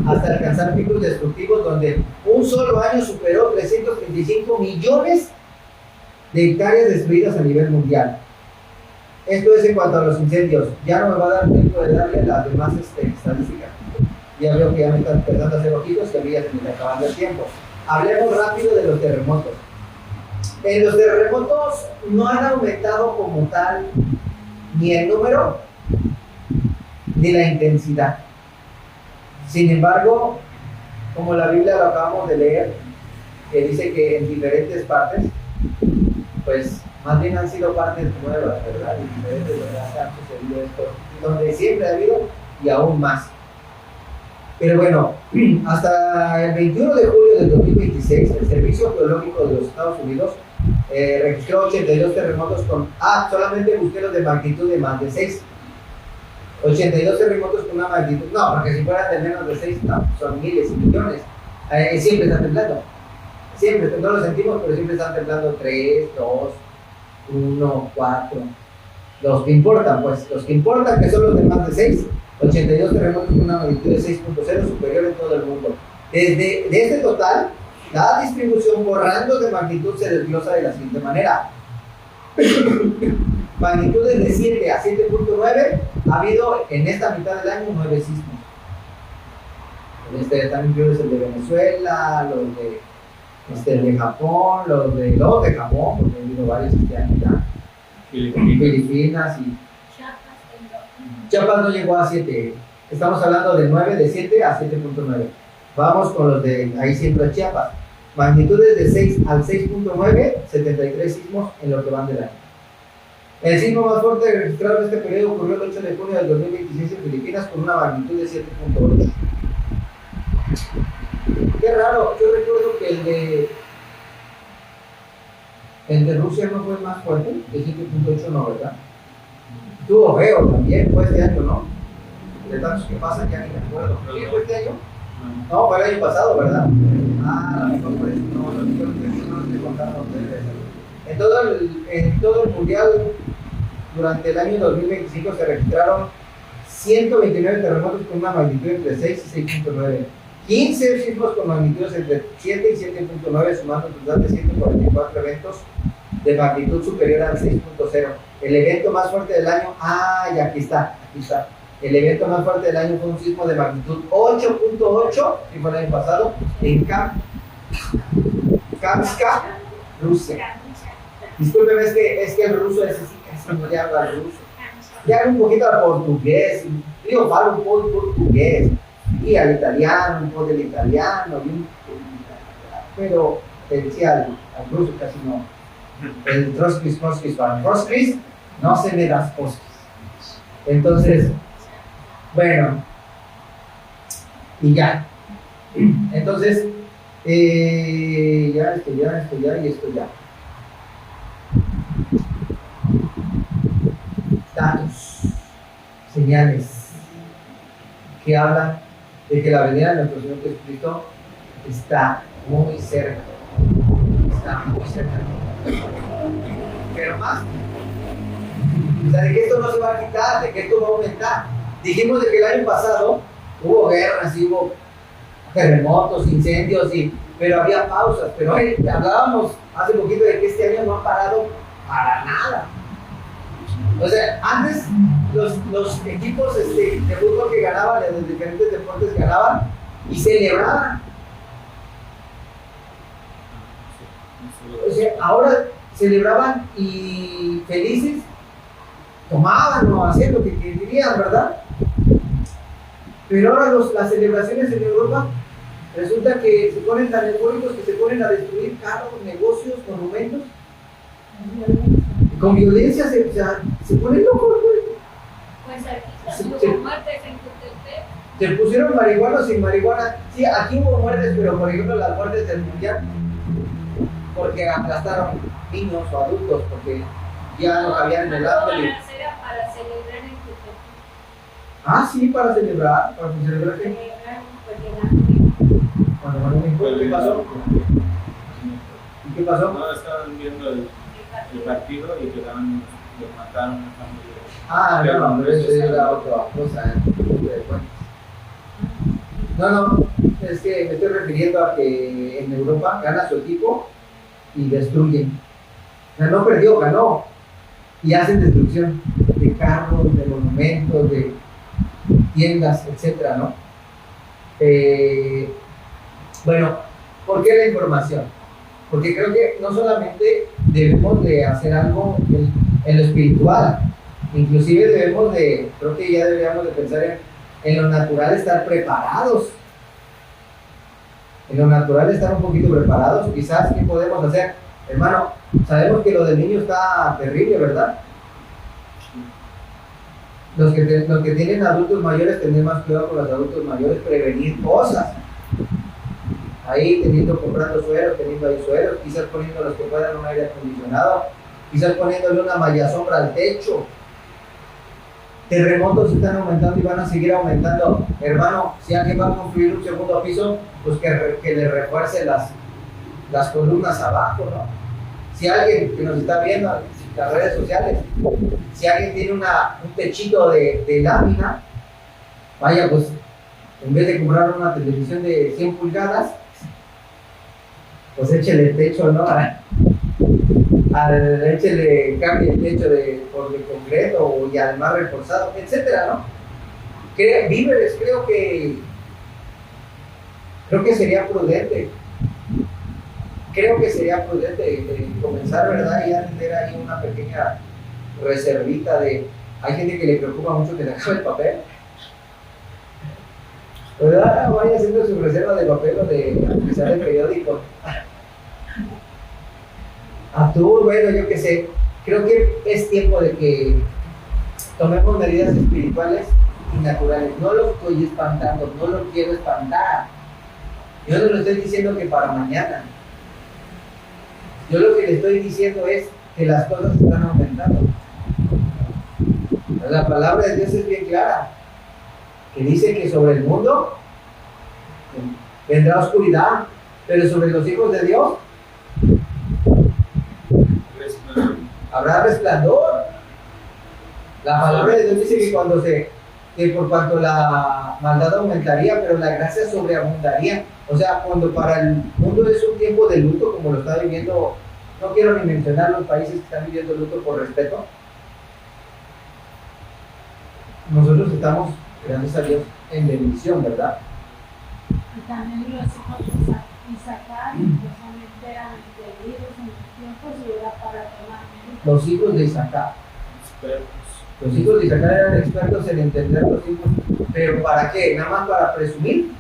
hasta alcanzar picos destructivos donde un solo año superó 335 millones de hectáreas destruidas a nivel mundial. Esto es en cuanto a los incendios. Ya no me va a dar tiempo de darle las demás estadísticas. Ya veo que ya me están empezando a hacer ojitos y a mí ya se me está acabando el tiempo. Hablemos rápido de los terremotos. Los terremotos no han aumentado como tal ni el número, ni la intensidad. Sin embargo, como la Biblia lo acabamos de leer, que dice que en diferentes partes, pues más bien han sido partes nuevas, ¿verdad? Y diferentes donde ha sucedido esto, donde siempre ha habido y aún más. Pero bueno, hasta el 21 de julio del 2026, el Servicio Geológico de los Estados Unidos registró 82 terremotos solamente busqué los de magnitud de más de 6. 82 terremotos con una magnitud, no, porque si fueran de menos de 6, no, son miles y millones. Siempre están temblando. Siempre, no lo sentimos, pero siempre están temblando 3, 2, 1, 4. Los que importan, pues, los que importan que son los de más de 6. 82 terremotos con una magnitud de 6.0 superior en todo el mundo. De este total, la distribución por rangos de magnitud se desglosa de la siguiente manera. Magnitudes de 7 a 7.9 ha habido en esta mitad del año 9 sismos. También incluidos el de Venezuela, los de Japón, los de Japón, porque ha habido varios este año ya. Filipinas y Chiapas no llegó a 7. Estamos hablando de 9, de 7 a 7.9. Vamos con los de ahí siempre Chiapas. Magnitudes de 6 al 6.9, 73 sismos en lo que van del año. El sismo más fuerte registrado en este periodo ocurrió el 8 de junio del 2026 en Filipinas con una magnitud de 7.8. Qué raro, yo recuerdo que el de Rusia no fue más fuerte, de 7.8 no, ¿verdad? Estuvo feo también, fue este año, ¿no? De tantos que pasan ya ni me acuerdo. ¿Sí fue este año? No, fue el año pasado, ¿verdad? Ah, mejor por eso no estoy contando a ustedes. En todo el mundial, durante el año 2025 se registraron 129 terremotos con una magnitud entre 6 y 6.9. 15 sismos con magnitudes entre 7 y 7.9, sumando un total de 144 eventos de magnitud superior al 6.0. El evento más fuerte del año, y aquí está. El evento más fuerte del año fue un sismo de magnitud 8.8, que fue el año pasado, en Kamska, Rusia. Discúlpeme, es que el ruso es así, casi no le habla al ruso. Le hablo un poquito al portugués, digo, hablo un poco de portugués, y al italiano, un poco del italiano, pero decía al ruso casi no. El Troskis, no se me das cosas. Entonces, bueno, y ya. Entonces, esto ya. Datos, señales que hablan de que la venida de nuestro Señor Jesucristo está muy cerca. Pero más, o sea, de que esto no se va a quitar, de que esto va a aumentar. Dijimos de que el año pasado hubo guerras, y hubo terremotos, incendios, pero había pausas. Pero hoy hablábamos hace poquito de que este año no ha parado para nada. O sea, antes los equipos de fútbol que ganaban, de los diferentes deportes ganaban y celebraban. O sea, ahora celebraban y felices tomaban o hacían lo que querían, ¿verdad? Pero ahora las celebraciones en Europa resulta que se ponen tan eufóricos que se ponen a destruir carros, negocios, monumentos. Con violencia se ponen locos, güey. Pues aquí hubo muertes en Jutepec. Se pusieron marihuana o sin marihuana. Sí, aquí hubo muertes, pero por ejemplo las muertes del mundial, porque aplastaron niños o adultos, porque ya no cabían en el acto. Era para celebrar en Jutepec. Ah, sí, para celebrar qué. Celebrar un ¿Qué pasó? ¿Y qué pasó? No, estaban viendo el partido y quedaron, le mataron a una familia. No, pero eso era otra cosa. No, es que me estoy refiriendo a que en Europa gana su equipo y destruyen. O sea, no perdió, ganó. Y hacen destrucción de carros, de monumentos, de tiendas, etcétera, ¿no? Bueno, ¿por qué la información? Porque creo que no solamente debemos de hacer algo en lo espiritual, Inclusive debemos de, creo que ya deberíamos de pensar en lo natural, estar preparados. En lo natural estar un poquito preparados. Quizás, ¿qué podemos hacer? Hermano, sabemos que lo del niño está terrible, ¿verdad? Los que tienen adultos mayores, tener más cuidado con los adultos mayores, prevenir cosas. Ahí comprando suelos, teniendo ahí suelos, quizás poniendo los que puedan un aire acondicionado, quizás poniéndole una malla sombra al techo. Terremotos están aumentando y van a seguir aumentando. Hermano, si alguien va a construir un segundo piso, pues que le refuerce las columnas abajo, ¿no? Si alguien que nos está viendo en las redes sociales, si alguien tiene un techito de lámina, vaya, pues en vez de comprar una televisión de 100 pulgadas, pues échele el techo, ¿no? Cambie el techo por de concreto y al más reforzado, etcétera, ¿no? Víveres, creo que sería prudente. Creo que sería prudente comenzar, ¿verdad? Y a tener ahí una pequeña reservita de... Hay gente que le preocupa mucho que le acabe el papel. ¿Verdad? Vaya haciendo su reserva de papel o de empezar el periódico. Bueno, yo qué sé. Creo que es tiempo de que tomemos medidas espirituales y naturales. No lo estoy espantando, no lo quiero espantar. Yo no lo estoy diciendo que para mañana. Yo lo que le estoy diciendo es que las cosas están aumentando. La palabra de Dios es bien clara, que dice que sobre el mundo vendrá oscuridad, pero sobre los hijos de Dios habrá resplandor. La palabra de Dios dice que por cuanto la maldad aumentaría, pero la gracia sobreabundaría. O sea, cuando para el mundo es un tiempo de luto, como lo está viviendo, no quiero ni mencionar los países que están viviendo luto por respeto, nosotros estamos, gracias a Dios, en bendición, ¿verdad? Y también los hijos de Isaac, precisamente eran entendidos en los tiempos y era para tomar mérito. Los hijos de Isaac. Los hijos de Isaac eran expertos en entender los hijos, pero ¿para qué? ¿Nada más para presumir?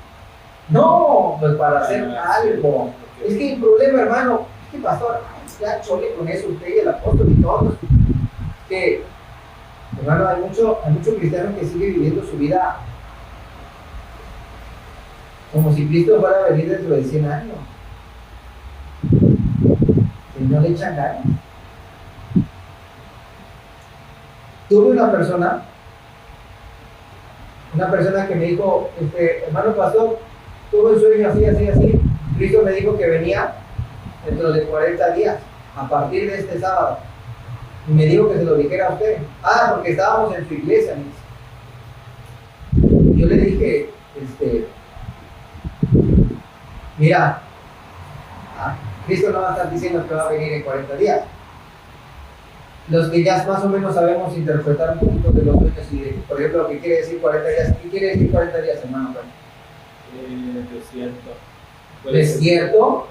No, pues para hacer algo. Es que el problema, hermano, es que pastor, ya chole con eso usted y el apóstol y todos, que, hermano, hay mucho cristiano que sigue viviendo su vida como si Cristo fuera a venir dentro de 100 años. Y no le echan ganas. Tuve una persona que me dijo, hermano pastor, tuve un sueño así, Cristo me dijo que venía dentro de 40 días, a partir de este sábado, y me dijo que se lo dijera a usted. Porque estábamos en su iglesia. Yo le dije, mira, Cristo no va a estar diciendo que va a venir en 40 días. Los que ya más o menos sabemos interpretar un poquito de los sueños y por ejemplo, lo que quiere decir 40 días. ¿Qué quiere decir 40 días, hermano? Desierto. Desierto.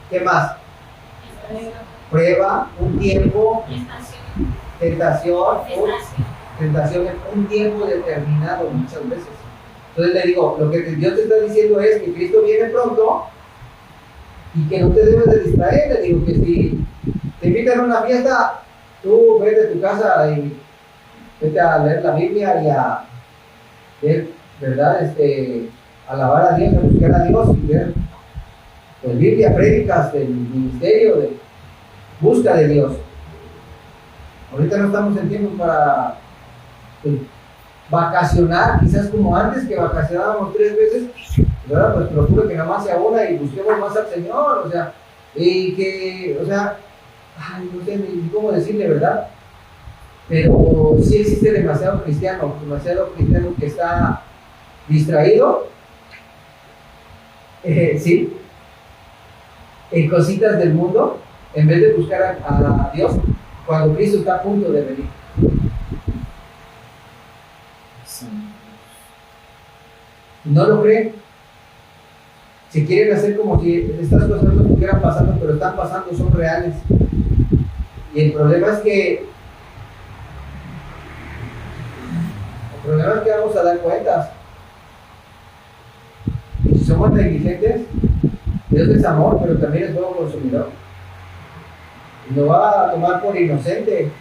¿Qué más? Prueba, un tiempo, tentación, un tiempo determinado muchas veces. Entonces le digo, lo que Dios te está diciendo es que Cristo viene pronto y que no te debes de distraer. Le digo que si te invitan a una fiesta, tú vete a tu casa y vete a leer la Biblia y a ver, ¿verdad? Alabar a Dios, a buscar a Dios y ver pues, Biblia, prédicas del ministerio, de busca de Dios. Ahorita no estamos en tiempo para vacacionar, quizás como antes que vacacionábamos 3 veces, ¿verdad? Pues procuro que nada más sea una y busquemos más al Señor, no sé ni cómo decirle, ¿verdad? Pero sí existe demasiado cristiano que está distraído, sí, en cositas del mundo, en vez de buscar a Dios cuando Cristo está a punto de venir. ¿No lo creen? Si quieren hacer como si estas cosas no estuvieran pasando, pero están pasando, son reales. Y el problema es que problema es que vamos a dar cuentas. Y si somos negligentes, Dios es amor, pero también es fuego consumidor. Y no va a tomar por inocente.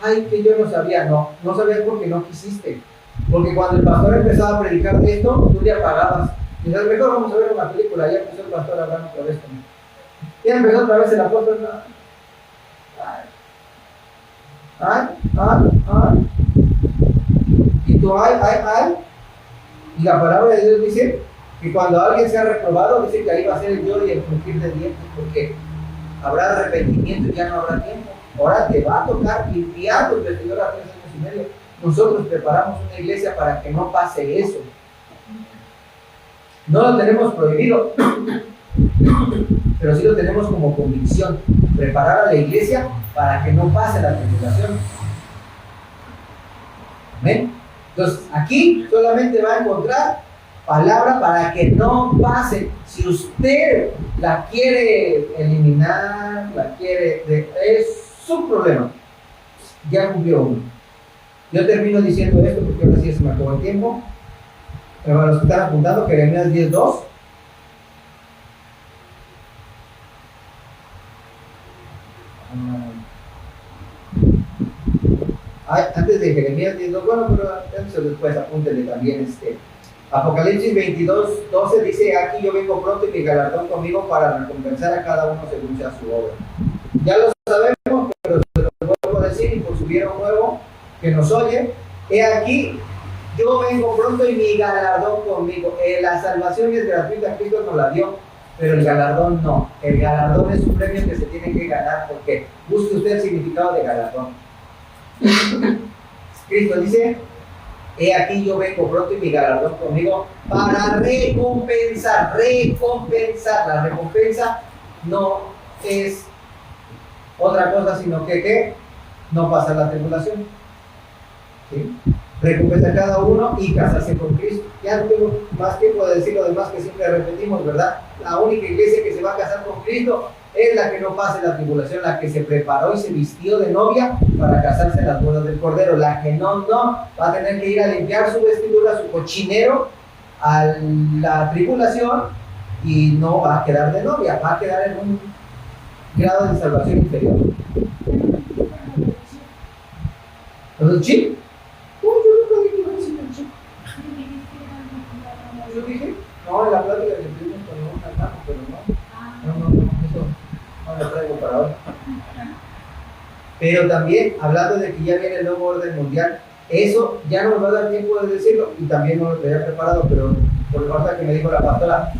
Ay, que yo no sabía. No, no sabías porque no quisiste. Porque cuando el pastor empezaba a predicar de esto, tú le apagabas. Y dices, mejor vamos a ver una película. Ya empezó el pastor hablando otra vez conmigo. Ya empezó otra vez el apóstol. Ay. Y tú, ay. Y la palabra de Dios dice que cuando alguien sea reprobado, dice que ahí va a ser el lloro y el crujir de dientes, porque habrá arrepentimiento y ya no habrá tiempo. Ahora te va a tocar limpiar tus vestiduras 3 años y medio. Nosotros preparamos una iglesia para que no pase eso. No lo tenemos prohibido, pero sí lo tenemos como convicción. Preparar a la iglesia para que no pase la tribulación. ¿Amén? Entonces, aquí solamente va a encontrar palabra para que no pase. Si usted la quiere eliminar, es su problema. Ya cumplió uno. Yo termino diciendo esto porque ahora sí se me acabó el tiempo. Pero los que están apuntando, Jeremías 10:2. Antes de Jeremías 10:2, bueno, pero antes después apúntenle también Apocalipsis 22:12 dice: aquí yo vengo pronto y mi galardón conmigo para recompensar a cada uno según sea su obra. Ya lo sabemos, pero se lo vuelvo a decir, y por si hubiera un nuevo que nos oye, he aquí yo vengo pronto y mi galardón conmigo. La salvación es gratuita, Cristo nos la dio, pero el galardón no. El galardón es un premio que se tiene que ganar, porque busque usted el significado de galardón. Cristo dice: he aquí yo vengo pronto y mi galardón conmigo para recompensar. La recompensa no es otra cosa sino que no pasar la tribulación. ¿Sí? Recompensa a cada uno y casarse con Cristo. Ya no tengo más tiempo de decir lo demás que siempre repetimos, ¿verdad? La única iglesia que se va a casar con Cristo es la que no pase la tribulación, la que se preparó y se vistió de novia para casarse en las bodas del Cordero. La que no, va a tener que ir a limpiar su vestidura, su cochinero a la tribulación, y no va a quedar de novia, va a quedar en un grado de salvación inferior. ¿Los chip? Yo nunca dije que iba a decir el chip. Yo dije, no, en la plática que tuvimos con un hermano, pero no, eso no lo traigo para ahora. Pero también, hablando de que ya viene el nuevo orden mundial, eso ya no me va a dar tiempo de decirlo, y también no lo tenía preparado, pero por la parte que me dijo la pastora,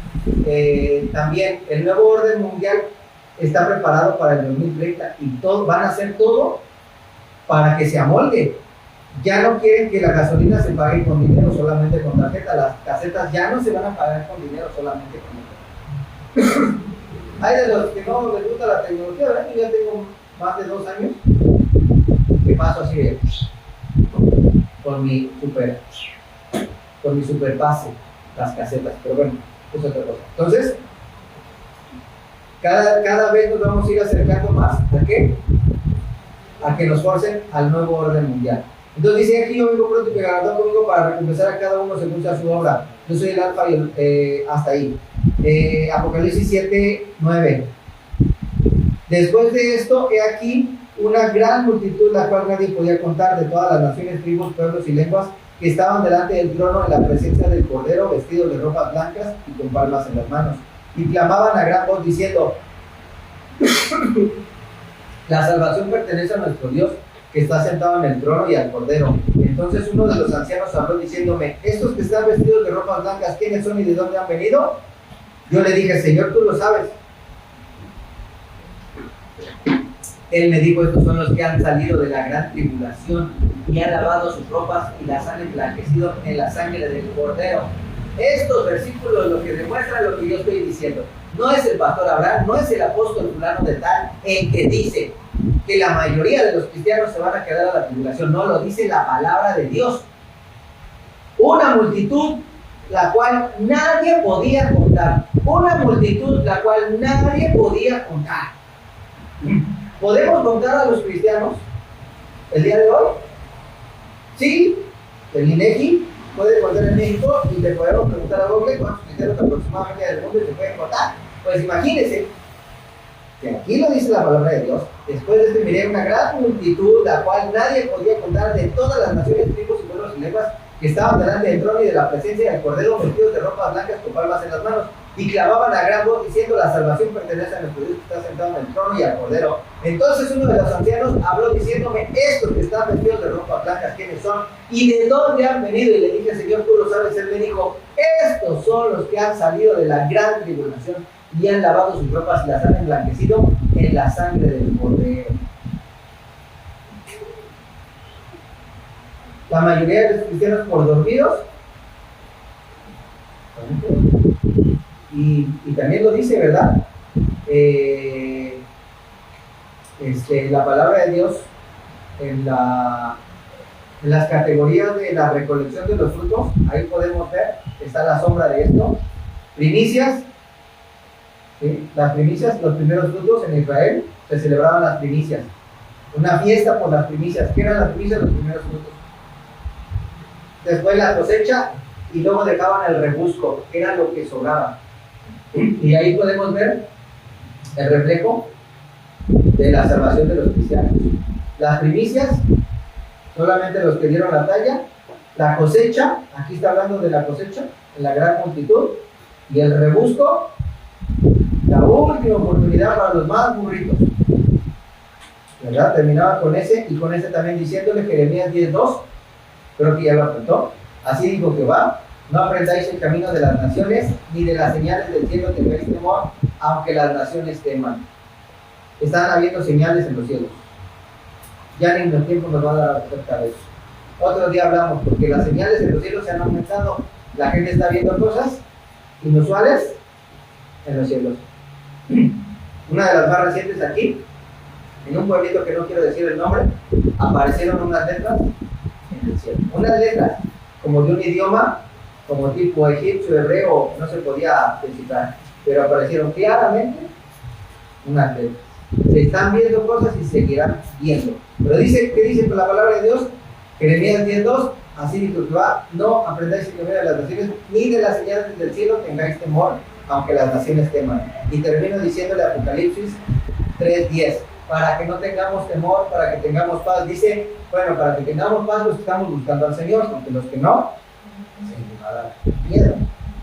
también el nuevo orden mundial está preparado para el 2030, y van a hacer todo para que se amolde. Ya no quieren que la gasolina se pague con dinero, solamente con tarjeta. Las casetas ya no se van a pagar con dinero, solamente con dinero. Hay de los que no les gusta la tecnología, ¿verdad? Yo ya tengo más de 2 años que paso así de con mi super pase, las casetas, pero bueno, es otra cosa. Entonces, cada vez nos vamos a ir acercando más ¿a qué? A que nos forcen al nuevo orden mundial. Entonces dice: aquí yo vengo pronto y mi galardón conmigo para recompensar a cada uno según sea su obra. Yo soy el alfa y hasta ahí. Apocalipsis 7:9. Después de esto, he aquí una gran multitud, la cual nadie podía contar, de todas las naciones, tribus, pueblos y lenguas, que estaban delante del trono en la presencia del Cordero, vestidos de ropas blancas y con palmas en las manos, y clamaban a gran voz diciendo: la salvación pertenece a nuestro Dios, que está sentado en el trono, y al Cordero. Entonces uno de los ancianos habló diciéndome: estos que están vestidos de ropas blancas, ¿quiénes son y de dónde han venido? Yo le dije: Señor, tú lo sabes. Él me dijo: estos son los que han salido de la gran tribulación y han lavado sus ropas y las han emblanquecido en la sangre del Cordero. Estos versículos lo que demuestran lo que yo estoy diciendo. No es el pastor Abraham, no es el apóstol fulano de tal el que dice que la mayoría de los cristianos se van a quedar a la tribulación. No, lo dice la palabra de Dios. Una multitud la cual nadie podía contar. Una multitud la cual nadie podía contar. ¿Podemos contar a los cristianos el día de hoy? Sí, El INEGI puede encontrar en México y te podemos preguntar a Google cuántos cristianos aproximadamente del mundo se pueden contar. Pues imagínense que aquí lo dice la palabra de Dios. Después de esto miré una gran multitud, la cual nadie podía contar, de todas las naciones, tribus y pueblos y lenguas, que estaban delante del trono y de la presencia del Cordero, vestidos de ropas blancas con palmas en las manos, y clamaban a gran voz diciendo: la salvación pertenece a nuestro Dios que está sentado en el trono y al Cordero. Entonces uno de los ancianos habló diciéndome: estos que están vestidos de ropas blancas, ¿quiénes son? ¿Y de dónde han venido? Y le dije: Señor, tú lo sabes. Él me dijo: estos son los que han salido de la gran tribulación y han lavado sus ropas y las han emblanquecido en la sangre del Cordero. La mayoría de los cristianos por dormidos, y también lo dice, ¿verdad? La palabra de Dios en las categorías de la recolección de los frutos, ahí podemos ver, está la sombra de esto. Primicias, ¿sí? Las primicias, los primeros frutos en Israel, se celebraban las primicias. Una fiesta por las primicias. ¿Qué eran las primicias? Los primeros frutos. Después la cosecha y luego dejaban el rebusco, que era lo que sobraba. Y ahí podemos ver el reflejo de la salvación de los cristianos. Las primicias, solamente los que dieron la talla. La cosecha, aquí está hablando de la cosecha, en la gran multitud. Y el rebusco, la última oportunidad para los más burritos, ¿verdad? Terminaba con ese, y con ese también diciéndole, Jeremías 10:2, creo que ya lo apuntó: así dijo Jehová, no aprendáis el camino de las naciones, ni de las señales del cielo tengáis temor, aunque las naciones teman. Están habiendo señales en los cielos. Ya ni en el tiempo nos va a dar acerca de eso. Otro día hablamos, porque las señales en los cielos se han aumentado. La gente está viendo cosas inusuales en los cielos. Una de las más recientes aquí, en un pueblito que no quiero decir el nombre, aparecieron unas letras en el cielo. Unas letras como de un idioma, como tipo egipcio, hebreo, no se podía descifrar, pero aparecieron claramente unas letras. Se están viendo cosas y seguirán viendo. Pero dice, ¿qué dice la palabra de Dios? Jeremías 10:2, así dijo Jehová, no aprendáis el camino de las naciones, ni de las señales del cielo tengáis temor, aunque las naciones teman. Y termino diciéndole Apocalipsis 3:10, para que no tengamos temor, para que tengamos paz. Dice, bueno, para que tengamos paz los que estamos buscando al Señor, porque los que no, se va a dar miedo.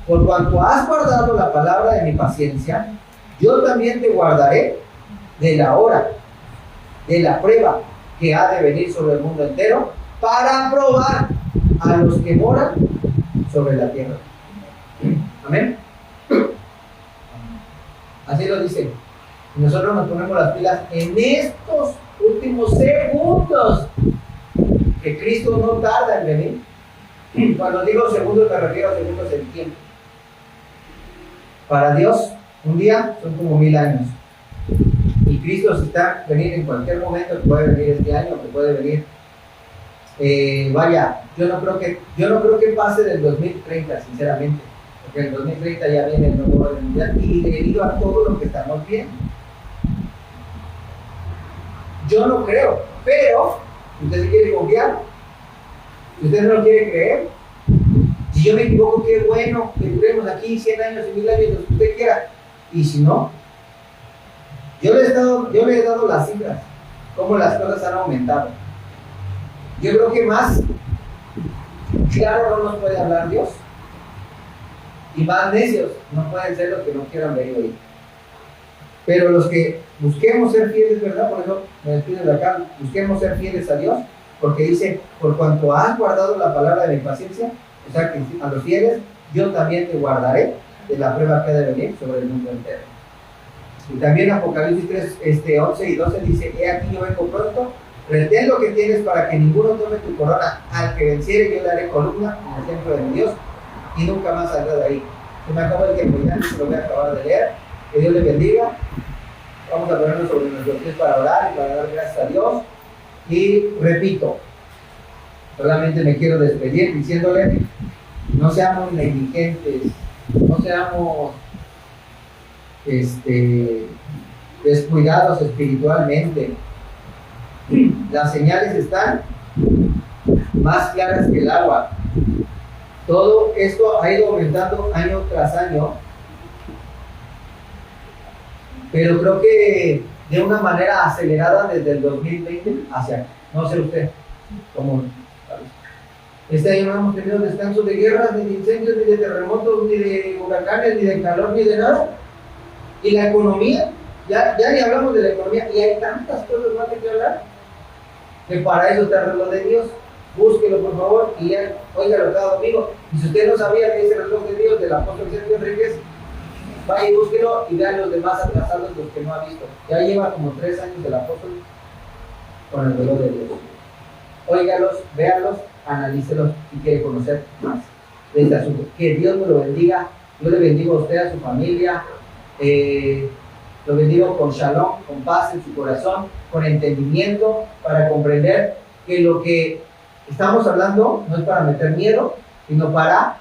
Por cuanto has guardado la palabra de mi paciencia, yo también te guardaré de la hora, de la prueba que ha de venir sobre el mundo entero, para probar a los que moran sobre la tierra. Amén. Así lo dice. Y nosotros nos ponemos las pilas en estos últimos segundos, que Cristo no tarda en venir. Cuando digo segundos me refiero a segundos en tiempo. Para Dios, un día son como 1000 años. Y Cristo está venir en cualquier momento, que puede venir este año, que puede venir. Yo no creo que pase del 2030, sinceramente, porque el 2030 ya viene el nuevo orden mundial y debido a todo lo que estamos viendo. Yo no creo, pero si usted se quiere confiar, si usted no lo quiere creer, si yo me equivoco, qué bueno, que duremos aquí 100 años y 1000 años, lo que usted quiera. Y si no, yo le he dado las cifras, cómo las cosas han aumentado. Yo creo que más claro no nos puede hablar Dios, y más necios no pueden ser los que no quieran venir hoy. Pero los que busquemos ser fieles, ¿verdad? Por eso me despido de acá, busquemos ser fieles a Dios, porque dice, por cuanto has guardado la palabra de mi paciencia, o sea que a los fieles, yo también te guardaré de la prueba que ha de venir sobre el mundo entero. Y también Apocalipsis 3, 11 y 12 dice, he aquí yo vengo pronto, retén lo que tienes para que ninguno tome tu corona, al que venciere yo le haré columna en el templo de mi Dios, y nunca más saldrá de ahí. Se me acaba el tiempo, ya se lo voy a acabar de leer. Que Dios le bendiga. Vamos a ponernos sobre nuestros pies para orar y para dar gracias a Dios. Y repito, solamente me quiero despedir diciéndole, no seamos negligentes, no seamos descuidados espiritualmente. Las señales están más claras que el agua. Todo esto ha ido aumentando año tras año, pero creo que de una manera acelerada desde el 2020 hacia acá. No sé usted cómo. Este año no hemos tenido descanso de guerras, ni de incendios, ni de terremotos, ni de huracanes, ni de calor, ni de nada. Y la economía, ya ni hablamos de la economía, y hay tantas cosas más de que hablar, que para eso está el reloj de Dios. Búsquelo por favor y óigalo cada domingo. Y si usted no sabía que es el reloj de Dios del apóstol Sergio Enríquez, vaya y búsquelo y vean los demás atrasados, los que no ha visto. Ya lleva como 3 años el apóstol con el reloj de Dios. Óigalos, véanlos, analícelos y quiere conocer más de este asunto. Que Dios me lo bendiga. Yo le bendigo a usted, a su familia. Lo bendigo con shalom, con paz en su corazón, con entendimiento, para comprender que lo que estamos hablando no es para meter miedo, sino para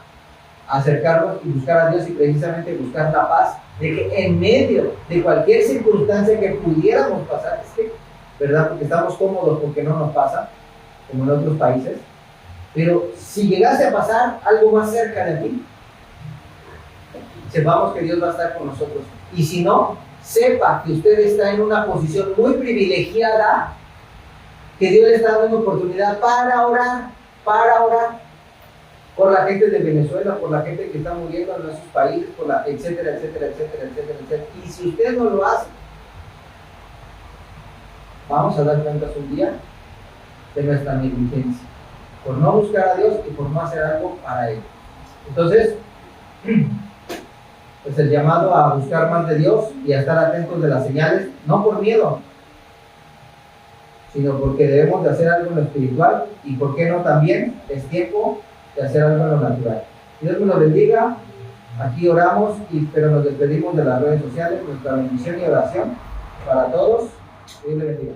acercarnos y buscar a Dios, y precisamente buscar la paz, de que en medio de cualquier circunstancia que pudiéramos pasar, es que, ¿verdad? Porque estamos cómodos porque no nos pasa, como en otros países, pero si llegase a pasar algo más cerca de ti, sepamos que Dios va a estar con nosotros. Y si no, sepa que usted está en una posición muy privilegiada, que Dios le está dando una oportunidad para orar por la gente de Venezuela, por la gente que está muriendo en nuestros países, por la, etcétera, etcétera, etcétera, etcétera, etcétera. Y si usted no lo hace, vamos a dar cuentas un día de nuestra negligencia, por no buscar a Dios y por no hacer algo para Él. Entonces, pues el llamado a buscar más de Dios y a estar atentos de las señales, no por miedo, sino porque debemos de hacer algo en lo espiritual, y por qué no también es tiempo de hacer algo en lo natural. Dios me lo bendiga. Aquí oramos, pero nos despedimos de las redes sociales. Nuestra bendición y oración para todos. Dios le bendiga.